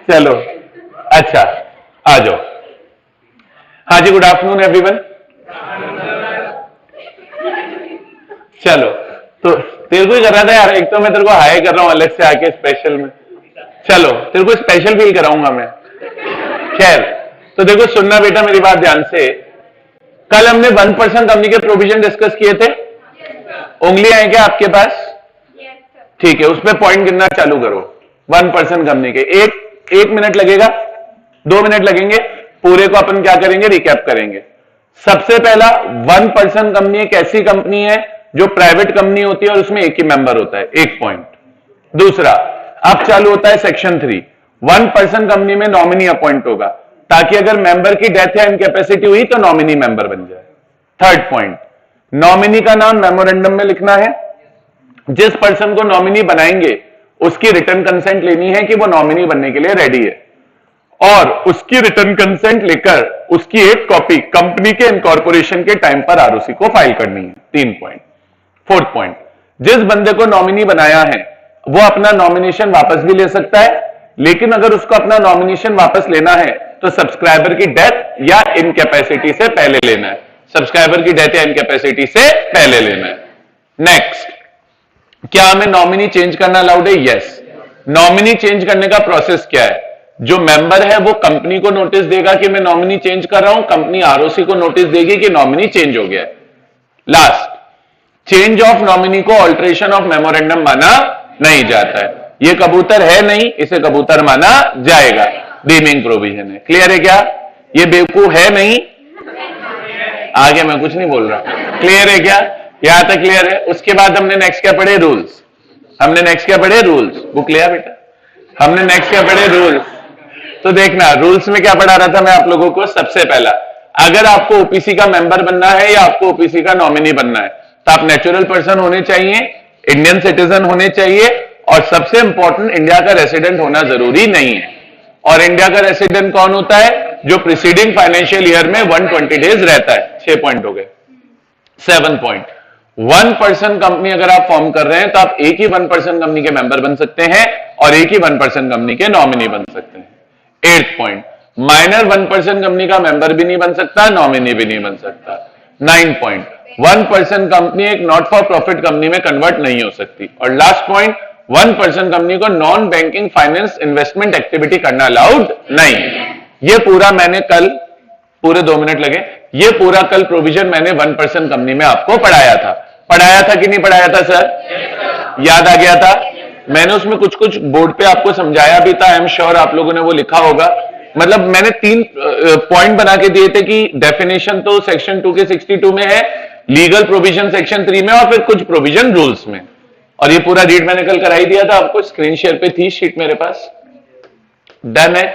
चलो अच्छा आ जाओ। हाँ जी, गुड आफ्टरनून एवरीवन। चलो तो तेरे को ही कर रहा था यार, एक तो मैं तेरे को हाई कर रहा हूं अलग से आके स्पेशल में। चलो तेरे को स्पेशल फील कराऊंगा मैं। खैर तो देखो सुनना बेटा मेरी बात ध्यान से। कल हमने 1% कंपनी के प्रोविजन डिस्कस किए थे। उंगली है क्या आपके पास? ठीक है, उसमें पॉइंट गिनना चालू करो। 1% कंपनी के एक मिनट लगेगा, 2 मिनट लगेंगे, पूरे को अपन क्या करेंगे, रिकैप करेंगे। सबसे पहला 1% कंपनी एक ऐसी कंपनी है जो प्राइवेट कंपनी होती है और उसमें एक ही मेंबर होता है, एक पॉइंट। दूसरा, अब चालू होता है सेक्शन 3। 1% कंपनी में नॉमिनी अपॉइंट होगा ताकि अगर मेंबर की डेथ या इनकैपेसिटी हुई तो नॉमिनी मेंबर बन जाए। थर्ड पॉइंट, नॉमिनी का नाम मेमोरेंडम में लिखना है। जिस पर्सन को नॉमिनी बनाएंगे उसकी रिटर्न कंसेंट लेनी है कि वो नॉमिनी बनने के लिए रेडी है, और उसकी रिटर्न कंसेंट लेकर उसकी एक कॉपी कंपनी के इनकॉर्पोरेशन के टाइम पर आरओसी को फाइल करनी है। 3 पॉइंट। फोर्थ पॉइंट, जिस बंदे को नॉमिनी बनाया है वो अपना नॉमिनेशन वापस भी ले सकता है, लेकिन अगर उसको अपना नॉमिनेशन वापस लेना है तो सब्सक्राइबर की डेथ या इनकैपेसिटी से पहले लेना है। सब्सक्राइबर की डेथ या इनकैपेसिटी से पहले लेना है। नेक्स्ट, क्या हमें नॉमिनी चेंज करना अलाउड है? यस। नॉमिनी चेंज करने का प्रोसेस क्या है? जो मेंबर है वो कंपनी को नोटिस देगा कि मैं नॉमिनी चेंज कर रहा हूं, कंपनी आरओसी को नोटिस देगी कि नॉमिनी चेंज हो गया है। लास्ट, चेंज ऑफ नॉमिनी को ऑल्टरेशन ऑफ मेमोरेंडम माना नहीं जाता है। ये कबूतर है नहीं, इसे कबूतर माना जाएगा। डीमिंग प्रोविजन है। क्लियर है क्या? ये बेवकूफ है नहीं, आगे मैं कुछ नहीं बोल रहा। क्लियर है क्या? यहां तक क्लियर है। उसके बाद हमने नेक्स्ट क्या पढ़े? रूल्स। हमने नेक्स्ट क्या पढ़े? रूल्स। बुक लिया बेटा? हमने नेक्स्ट क्या पढ़े? रूल्स। तो देखना रूल्स में क्या पढ़ा रहा था मैं आप लोगों को। सबसे पहला, अगर आपको ओपीसी का मेंबर बनना है या आपको ओपीसी का नॉमिनी बनना है तो आप नेचुरल पर्सन होने चाहिए, इंडियन सिटीजन होने चाहिए, और सबसे इंपॉर्टेंट इंडिया का रेसिडेंट होना जरूरी नहीं है। और इंडिया का रेसिडेंट कौन होता है? जो प्रीसीडिंग फाइनेंशियल ईयर में 120 डेज रहता है। 6 पॉइंट हो गए। 7 पॉइंट, 1% कंपनी अगर आप फॉर्म कर रहे हैं तो आप एक ही 1% कंपनी के मेंबर बन सकते हैं और एक ही 1% कंपनी के नॉमिनी बन सकते हैं। 8 पॉइंट, माइनर 1% कंपनी का मेंबर भी नहीं बन सकता, नॉमिनी भी नहीं बन सकता। 9 पॉइंट, 1% कंपनी एक नॉट फॉर प्रॉफिट कंपनी में कन्वर्ट नहीं हो सकती। और लास्ट पॉइंट, 1% कंपनी को non banking finance investment activity करना अलाउड नहीं। ये पूरा मैंने कल, पूरे 2 मिनट लगे, ये पूरा कल प्रोविजन मैंने 1% कंपनी में आपको पढ़ाया था। पढ़ाया था कि नहीं पढ़ाया था सर? याद आ गया था? मैंने उसमें कुछ कुछ बोर्ड पे आपको समझाया भी था। आई एम श्योर आप लोगों ने वो लिखा होगा। मतलब मैंने 3 पॉइंट बना के दिए थे कि डेफिनेशन तो सेक्शन 2 के 62 में है, लीगल प्रोविजन सेक्शन 3 में, और फिर कुछ प्रोविजन रूल्स में। और ये पूरा रीड मैंने कल कराई दिया था आपको, स्क्रीन शेयर पे थी शीट मेरे पास। डन है?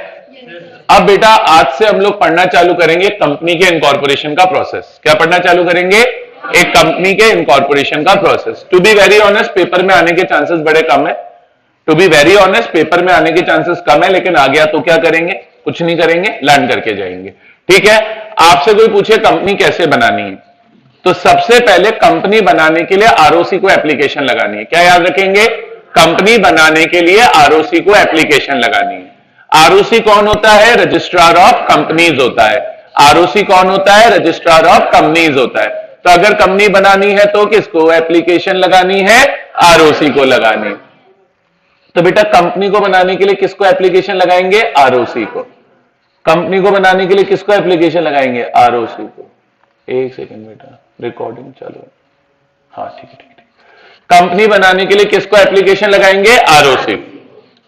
अब बेटा आज से हम लोग पढ़ना चालू करेंगे कंपनी के इनकॉर्पोरेशन का प्रोसेस। क्या पढ़ना चालू करेंगे? एक कंपनी के इनकॉर्पोरेशन का process. To be very honest, paper में आने के चांसेस बड़े कम है। To be very honest, paper में आने के चांसेस कम है, लेकिन आ गया तो क्या करेंगे? कुछ नहीं करेंगे, लर्न करके जाएंगे। ठीक है? आपसे कोई पूछे कंपनी कैसे बनानी है, तो सबसे पहले कंपनी बनाने के लिए आरओसी को एप्लीकेशन लगानी है। क्या याद रखेंगे? कंपनी बनाने के लिए आरओसी को एप्लीकेशन लगानी है। आरओसी कौन होता है? रजिस्ट्रार ऑफ कंपनीज होता है। आरओसी कौन होता है? रजिस्ट्रार ऑफ कंपनीज होता है। तो अगर कंपनी बनानी है तो किसको एप्लीकेशन लगानी है? आरओसी को लगानी है। तो बेटा कंपनी को बनाने के लिए किसको एप्लीकेशन लगाएंगे? आरओसी को। कंपनी को बनाने के लिए किसको एप्लीकेशन लगाएंगे? आरओसी को। एक सेकंड बेटा, रिकॉर्डिंग चालू है। हाँ ठीक है ठीक है। कंपनी बनाने के लिए किसको एप्लीकेशन लगाएंगे? आरओसी।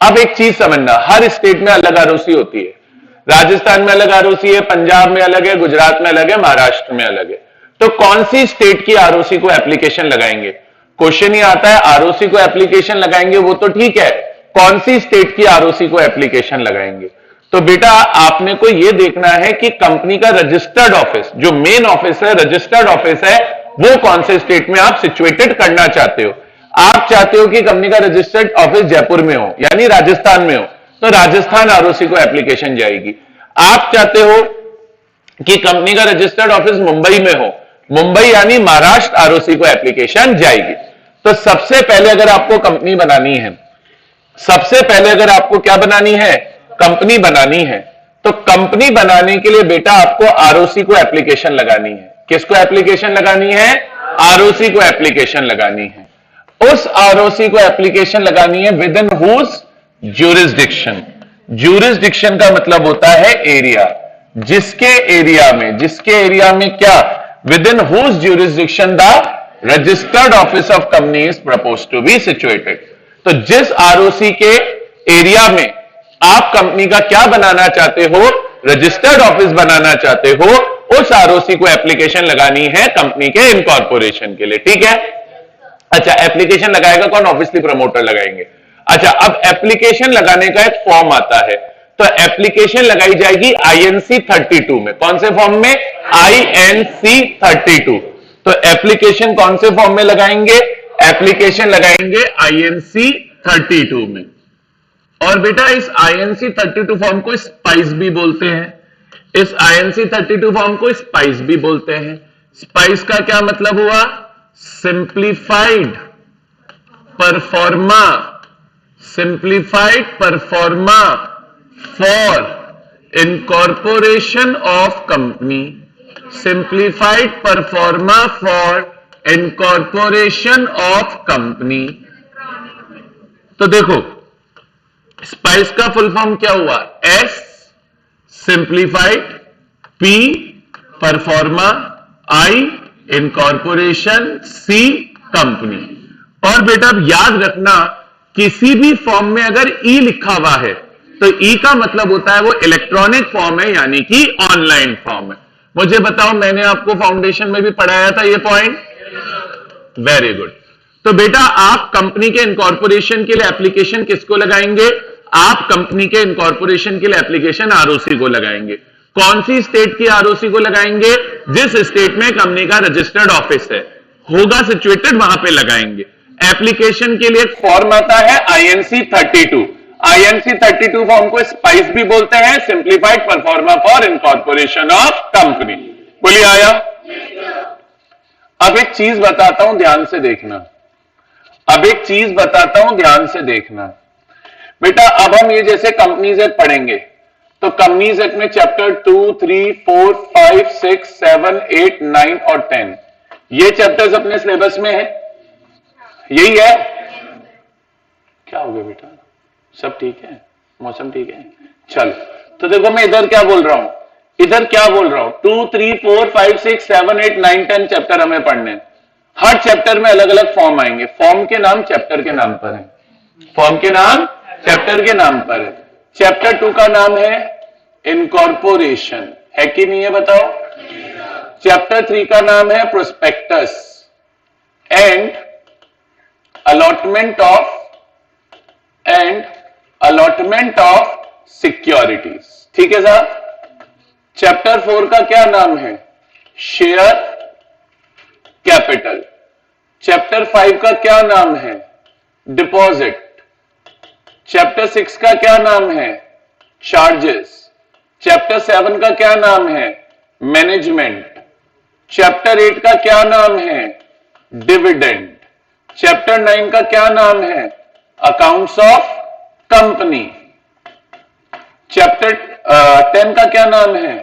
अब एक चीज समझना, हर स्टेट में अलग आरओसी होती है। राजस्थान में अलग आरओसी है, पंजाब में अलग है, गुजरात में अलग है, महाराष्ट्र में अलग है। तो कौन सी स्टेट की आरओसी को एप्लीकेशन लगाएंगे? क्वेश्चन ही आता है आरओसी को एप्लीकेशन लगाएंगे, वो तो ठीक है, कौन सी स्टेट की आरओसी को एप्लीकेशन लगाएंगे? तो बेटा आपने को यह देखना है कि कंपनी का रजिस्टर्ड ऑफिस, जो मेन ऑफिस है, रजिस्टर्ड ऑफिस है, वो कौन से स्टेट में आप सिचुएटेड करना चाहते हो। आप चाहते हो कि कंपनी का रजिस्टर्ड ऑफिस जयपुर में हो, यानी राजस्थान में हो, तो राजस्थान आरओसी को एप्लीकेशन जाएगी। आप चाहते हो कि कंपनी का रजिस्टर्ड ऑफिस मुंबई में हो, मुंबई यानी महाराष्ट्र आरओसी को एप्लीकेशन जाएगी। तो सबसे पहले अगर आपको कंपनी बनानी है, सबसे पहले अगर आपको क्या बनानी है? कंपनी बनानी है, तो कंपनी बनाने के लिए बेटा आपको आरओसी को एप्लीकेशन लगानी है। किसको एप्लीकेशन लगानी है? आरओसी को एप्लीकेशन लगानी है। उस आरओसी को एप्लीकेशन लगानी है within whose jurisdiction. Jurisdiction का मतलब होता है एरिया, जिसके एरिया में क्या, within whose jurisdiction the registered office of company is proposed to be situated. तो जिस आरओसी के एरिया में आप कंपनी का क्या बनाना चाहते हो, रजिस्टर्ड ऑफिस बनाना चाहते हो, उस आरओसी को एप्लीकेशन लगानी है कंपनी के इनकॉर्पोरेशन के लिए। ठीक है? अच्छा, एप्लीकेशन लगाएगा कौन? ऑब्वियसली प्रमोटर लगाएंगे। अच्छा, अब एप्लीकेशन लगाने का एक फॉर्म आता है, तो एप्लीकेशन लगाई जाएगी INC 32 में। कौन से फॉर्म में? INC 32। तो एप्लीकेशन कौन से फॉर्म में लगाएंगे? एप्लीकेशन लगाएंगे INC 32 में। और बेटा इस INC 32 फॉर्म को स्पाइस भी बोलते हैं। इस INC 32 फॉर्म को स्पाइस भी बोलते हैं। स्पाइस का क्या मतलब हुआ? Simplified pro forma, simplified pro forma for incorporation of company, simplified pro forma for incorporation of company. तो देखो स्पाइस का फुल फॉर्म क्या हुआ? S simplified, P pro forma, I incorporation, C company. और बेटा अब याद रखना, किसी भी फॉर्म में अगर E लिखा हुआ है तो E का मतलब होता है वो इलेक्ट्रॉनिक फॉर्म है, यानी कि ऑनलाइन फॉर्म है। मुझे बताओ, मैंने आपको फाउंडेशन में भी पढ़ाया था ये पॉइंट? Very good. तो बेटा आप कंपनी के इनकॉर्पोरेशन के लिए एप्लीकेशन किसको लगाएंगे? आप कंपनी के इनकॉर्पोरेशन के लिए एप्लीकेशन आरओसी को लगाएंगे। कौन सी स्टेट की आरओसी को लगाएंगे? जिस स्टेट में कंपनी का रजिस्टर्ड ऑफिस है होगा सिचुएटेड, वहां पे लगाएंगे। एप्लीकेशन के लिए एक फॉर्म आता है INC 32। INC 32 फॉर्म को स्पाइस भी बोलते हैं, simplified pro forma for incorporation of company. बोलिए आया? अब एक चीज बताता हूं, ध्यान से देखना। अब एक चीज बताता हूं, ध्यान से देखना बेटा। अब हम ये जैसे कंपनीज एक्ट पढ़ेंगे, तो कंपनीज एक्ट में चैप्टर 2, 3, 4, 5, 6, 7, 8, 9 और 10 ये चैप्टर्स अपने सिलेबस में है। यही है? क्या हो गया बेटा? सब ठीक है? मौसम ठीक है? चलो, तो देखो मैं इधर क्या बोल रहा हूं, इधर क्या बोल रहा हूं। 2, 3, 4, 5, 6, 7, 8, 9, 10 चैप्टर हमें पढ़ने। हर चैप्टर में अलग अलग फॉर्म आएंगे। फॉर्म के नाम चैप्टर के नाम पर है। फॉर्म के नाम चैप्टर के नाम पर है। चैप्टर 2 का नाम है इनकॉर्पोरेशन, है कि नहीं है बताओ? चैप्टर 3 का नाम है prospectus and allotment of securities. ठीक है साहब? चैप्टर 4 का क्या नाम है? Share capital. चैप्टर 5 का क्या नाम है? डिपॉजिट। चैप्टर 6 का क्या नाम है? चार्जेस। चैप्टर 7 का क्या नाम है? मैनेजमेंट। चैप्टर 8 का क्या नाम है? डिविडेंड। चैप्टर 9 का क्या नाम है? Accounts of company. चैप्टर 10 का क्या नाम है?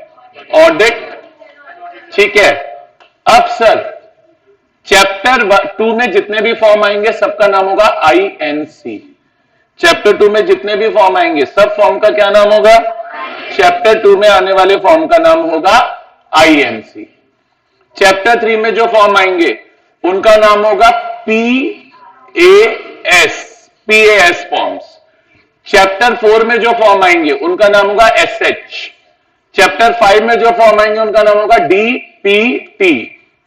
ऑडिट। ठीक है। अब सर चैप्टर 2 में जितने भी फॉर्म आएंगे सबका नाम होगा INC। चैप्टर 2 में जितने भी फॉर्म आएंगे सब फॉर्म का क्या नाम होगा? चैप्टर 2 में आने वाले फॉर्म का नाम होगा INC। चैप्टर 3 में जो फॉर्म आएंगे उनका नाम होगा PAS फॉर्म्स। चैप्टर 4 में जो फॉर्म आएंगे उनका नाम होगा SH। चैप्टर 5 में जो फॉर्म आएंगे उनका नाम होगा DPT।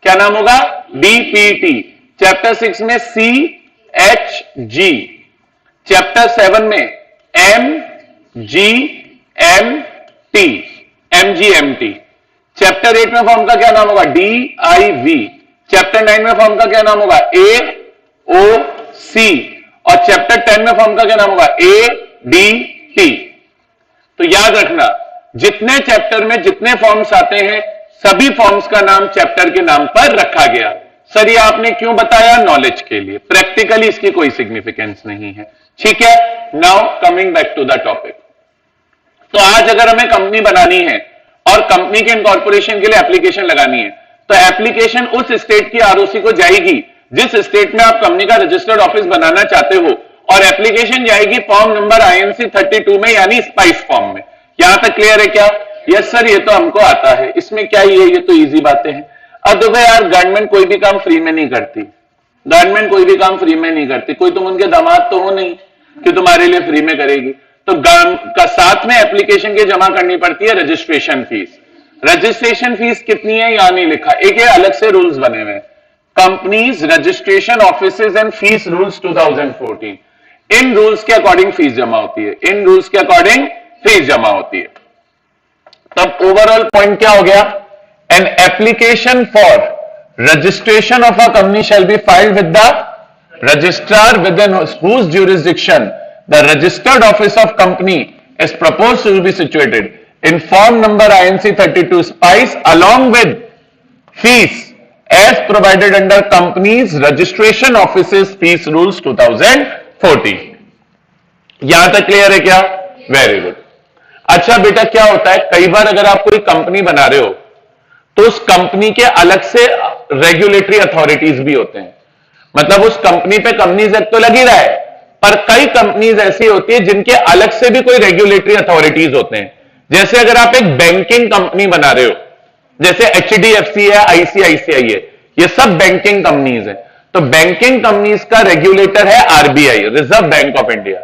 क्या नाम होगा? DPT। चैप्टर 6 में CHG। चैप्टर 7 में MGMT। चैप्टर 8 में फॉर्म का क्या नाम होगा? DIV। चैप्टर 9 में फॉर्म का क्या नाम होगा? AOC। और चैप्टर 10 में फॉर्म का क्या नाम होगा? ADT। तो याद रखना, जितने चैप्टर में जितने फॉर्म्स आते हैं सभी फॉर्म्स का नाम चैप्टर के नाम पर रखा गया। सर ये आपने क्यों बताया? नॉलेज के लिए। प्रैक्टिकली इसकी कोई सिग्निफिकेंस नहीं है। ठीक है? Now coming back to the topic. तो आज अगर हमें कंपनी बनानी है और कंपनी के इनकॉर्पोरेशन के लिए एप्लीकेशन लगानी है, तो एप्लीकेशन उस स्टेट की आरओसी को जाएगी जिस स्टेट में आप कंपनी का रजिस्टर्ड ऑफिस बनाना चाहते हो, और एप्लीकेशन जाएगी फॉर्म नंबर INC 32 में, यानी स्पाइस फॉर्म में। यहां तक क्लियर है क्या? यस सर, ये तो हमको आता है, इसमें क्या ही है, ये तो इजी बातें हैं। अब देखो यार, गवर्नमेंट कोई भी काम फ्री में नहीं करती, गवर्नमेंट कोई भी काम फ्री में नहीं करती। कोई तुम उनके दामाद तो हो नहीं कि तुम्हारे लिए फ्री में करेगी। तो का साथ में एप्लीकेशन की जमा करनी पड़ती है रजिस्ट्रेशन फीस। रजिस्ट्रेशन फीस कितनी है यहां नहीं लिखा, एक ये अलग से रूल्स बने हुए हैं, companies registration offices and fees rules 2014। In rules के अकॉर्डिंग फीस जमा होती है, इन रूल्स के अकॉर्डिंग फीस जमा होती है। तब ओवरऑल पॉइंट क्या हो गया? An application for registration of a company shall be filed with the registrar within whose jurisdiction the registered office of company is proposed to be situated in form number INC 32 SPICE along with fees as provided under companies registration offices fees rules 2014। यहां तक clear है क्या? Very good. अच्छा बेटा, क्या होता है कई बार अगर आप कोई कंपनी बना रहे हो तो उस कंपनी के अलग से रेगुलेटरी अथॉरिटीज भी होते हैं। मतलब उस कंपनी पे कंपनीज एक्ट तो लग ही रहा है, पर कई कंपनीज ऐसी होती है जिनके अलग से भी कोई रेगुलेटरी अथॉरिटीज होते हैं। जैसे अगर आप एक बैंकिंग कंपनी बना रहे हो, जैसे HDFC है, ICICI है, ये सब बैंकिंग कंपनीज है, तो बैंकिंग कंपनीज का रेगुलेटर है RBI, reserve bank of India.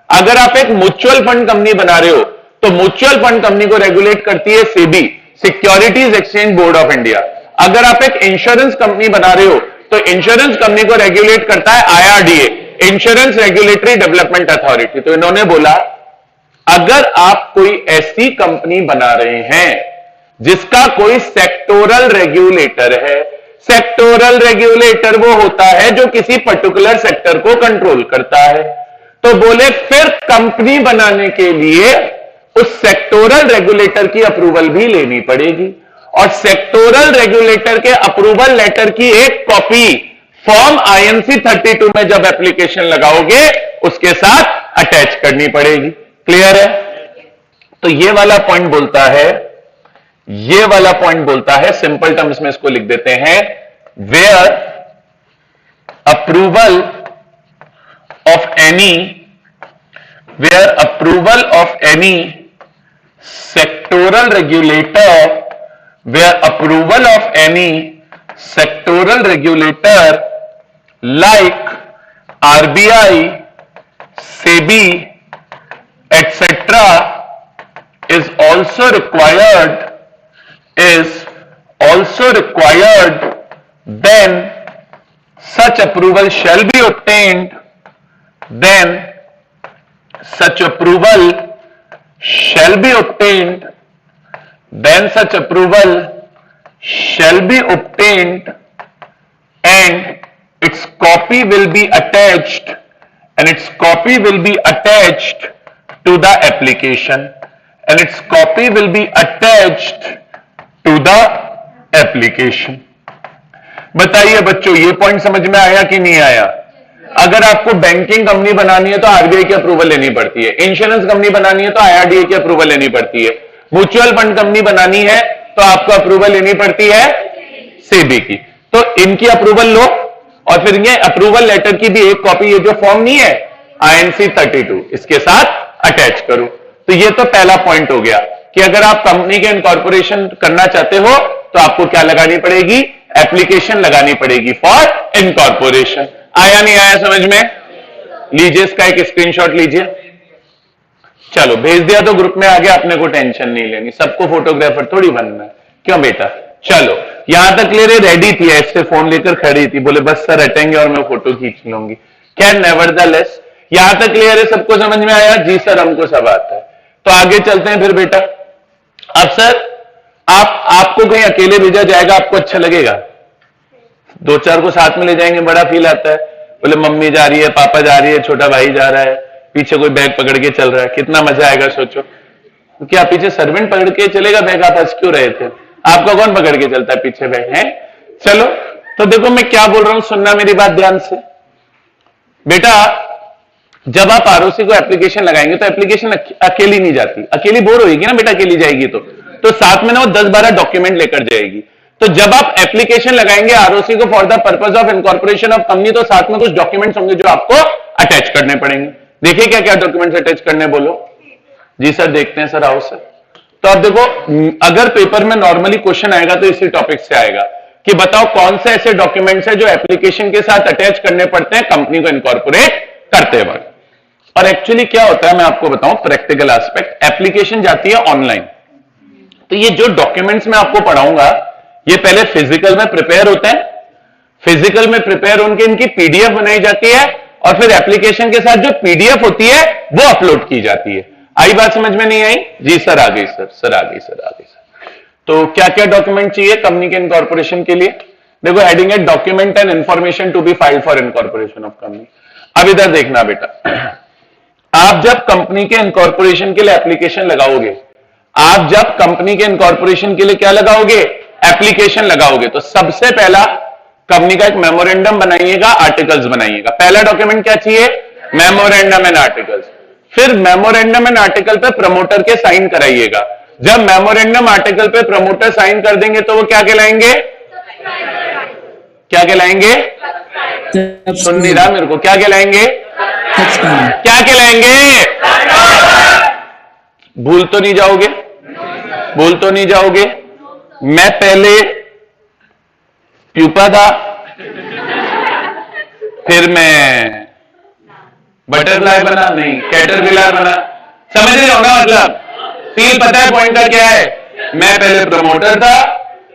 अगर आप एक म्यूचुअल फंड कंपनी बना रहे हो तो म्यूचुअल फंड कंपनी को रेगुलेट करती है SEBI, securities exchange board of India. अगर आप एक इंश्योरेंस कंपनी बना रहे हो तो इंश्योरेंस कंपनी को रेगुलेट करता है IRDA, insurance regulatory development authority. तो इन्होंने बोला अगर आप कोई ऐसी कंपनी बना रहे हैं जिसका कोई सेक्टोरल रेगुलेटर है, सेक्टोरल रेगुलेटर वो होता है जो किसी पर्टिकुलर सेक्टर को कंट्रोल करता है, तो बोले फिर कंपनी बनाने के लिए उस सेक्टोरल रेगुलेटर की अप्रूवल भी लेनी पड़ेगी, और सेक्टोरल रेगुलेटर के अप्रूवल लेटर की एक कॉपी फॉर्म INC 32 में जब एप्लीकेशन लगाओगे उसके साथ अटैच करनी पड़ेगी। क्लियर है? तो ये वाला पॉइंट बोलता है, ये वाला पॉइंट बोलता है, सिंपल टर्म्स में इसको लिख देते हैं, where approval of any, where approval of any sectoral regulator, where approval of any sectoral regulator like RBI, SEBI, etc. is also required, then such approval shall be obtained, then such approval shall be obtained, then such approval shall be obtained, and its copy will be attached, and its copy will be attached to the application, and its copy will be attached to the application। बताइए बच्चों, ये point समझ में आया कि नहीं आया? अगर आपको बैंकिंग कंपनी बनानी है तो RBI की अप्रूवल लेनी पड़ती है, इंश्योरेंस कंपनी बनानी है तो IRDA की अप्रूवल लेनी पड़ती है, म्यूचुअल फंड कंपनी बनानी है तो आपको अप्रूवल लेनी पड़ती है SEBI की। तो इनकी अप्रूवल लो और फिर ये अप्रूवल लेटर की भी एक कॉपी, ये जो फॉर्म नहीं है INC 32, इसके साथ अटैच करो। तो ये तो पहला पॉइंट हो गया कि अगर आप कंपनी के इनकॉर्पोरेशन करना चाहते हो तो आपको क्या लगानी पड़ेगी? एप्लीकेशन लगानी पड़ेगी फॉर इनकॉर्पोरेशन। आया नहीं आया समझ में? लीजिए इसका एक स्क्रीनशॉट लीजिए। चलो भेज दिया तो ग्रुप में आ गया, अपने को टेंशन नहीं लेनी, सबको फोटोग्राफर थोड़ी बनना है, क्यों बेटा? चलो यहां तक ले रहे, रेडी थी, ऐसे फोन लेकर खड़ी थी, बोले बस सर हटेंगे और मैं फोटो खींच लूंगी। खैर नेवरदलेस यहां तक क्लियर है, सबको समझ में आया? जी सर हमको सब आता है। तो आगे चलते हैं फिर बेटा। अब सर आपको कहीं अकेले भेजा जाएगा, आपको अच्छा लगेगा? दो चार को साथ में ले जाएंगे, बड़ा फील आता है। बोले मम्मी जा रही है, पापा जा रही है, छोटा भाई जा रहा है, पीछे कोई बैग पकड़ के चल रहा है, कितना मजा आएगा सोचो। तो क्या पीछे सर्वेंट पकड़ के चलेगा बैग? आप हंस क्यों रहे थे? आपका कौन पकड़ के चलता है पीछे बैग है? चलो तो देखो मैं क्या बोल रहा हूं, सुनना मेरी बात ध्यान से बेटा। जब आप आरओसी को एप्लीकेशन लगाएंगे तो एप्लीकेशन अकेली नहीं जाती, अकेली बोर होगी ना बेटा, अकेली जाएगी तो साथ में ना वो 10-12 डॉक्यूमेंट लेकर जाएगी। तो जब आप एप्लीकेशन लगाएंगे आरओसी को for the purpose of incorporation of company, तो साथ में कुछ डॉक्यूमेंट्स होंगे जो आपको अटैच करने पड़ेंगे। देखिए क्या क्या डॉक्यूमेंट्स अटैच करने, बोलो जी सर। देखते हैं सर, आओ सर। तो अब देखो, अगर पेपर में नॉर्मली क्वेश्चन आएगा तो इसी टॉपिक से आएगा कि बताओ कौन से ऐसे डॉक्यूमेंट्स है जो एप्लीकेशन के साथ अटैच करने पड़ते हैं कंपनी को इनकॉर्पोरेट करते वक्त। और एक्चुअली क्या होता है मैं आपको बताऊं, प्रैक्टिकल एस्पेक्ट, एप्लीकेशन जाती है ऑनलाइन, तो ये जो डॉक्यूमेंट्स मैं आपको पढ़ाऊंगा ये पहले फिजिकल में प्रिपेयर होते हैं, फिजिकल में प्रिपेयर होकर इनकी पीडीएफ बनाई जाती है और फिर एप्लीकेशन के साथ जो पीडीएफ होती है वो अपलोड की जाती है। आई बात समझ में नहीं आई जी सर? आ गई सर, सर आ गई सर, आ गई सर। तो क्या क्या डॉक्यूमेंट चाहिए कंपनी के इनकॉर्पोरेशन के लिए? देखो हेडिंग है document and information to be filed for incorporation of company. अब इधर देखना बेटा, आप जब कंपनी के इनकॉर्पोरेशन के लिए एप्लीकेशन लगाओगे, आप जब कंपनी के इनकॉर्पोरेशन के लिए क्या लगाओगे? एप्लीकेशन लगाओगे, तो सबसे पहला कंपनी का एक मेमोरेंडम बनाइएगा, आर्टिकल्स बनाइएगा। पहला डॉक्यूमेंट क्या चाहिए? Memorandum and articles. फिर मेमोरेंडम एंड आर्टिकल पे प्रमोटर के साइन कराइएगा। जब मेमोरेंडम आर्टिकल पे प्रमोटर साइन कर देंगे तो वो क्या कहलाएंगे? क्या कहलाएंगे? सुन नहीं रहा मेरे को, क्या कहलाएंगे? क्या कहलाएंगे? भूल तो नहीं जाओगे? भूल तो नहीं जाओगे? मैं पहले प्यूपा था, फिर मैं बटरफ्लाई बना, नहीं कैटरपिलर बना। समझ रहे हो ना? मतलब फील पता है पॉइंट का क्या है? मैं पहले प्रमोटर था,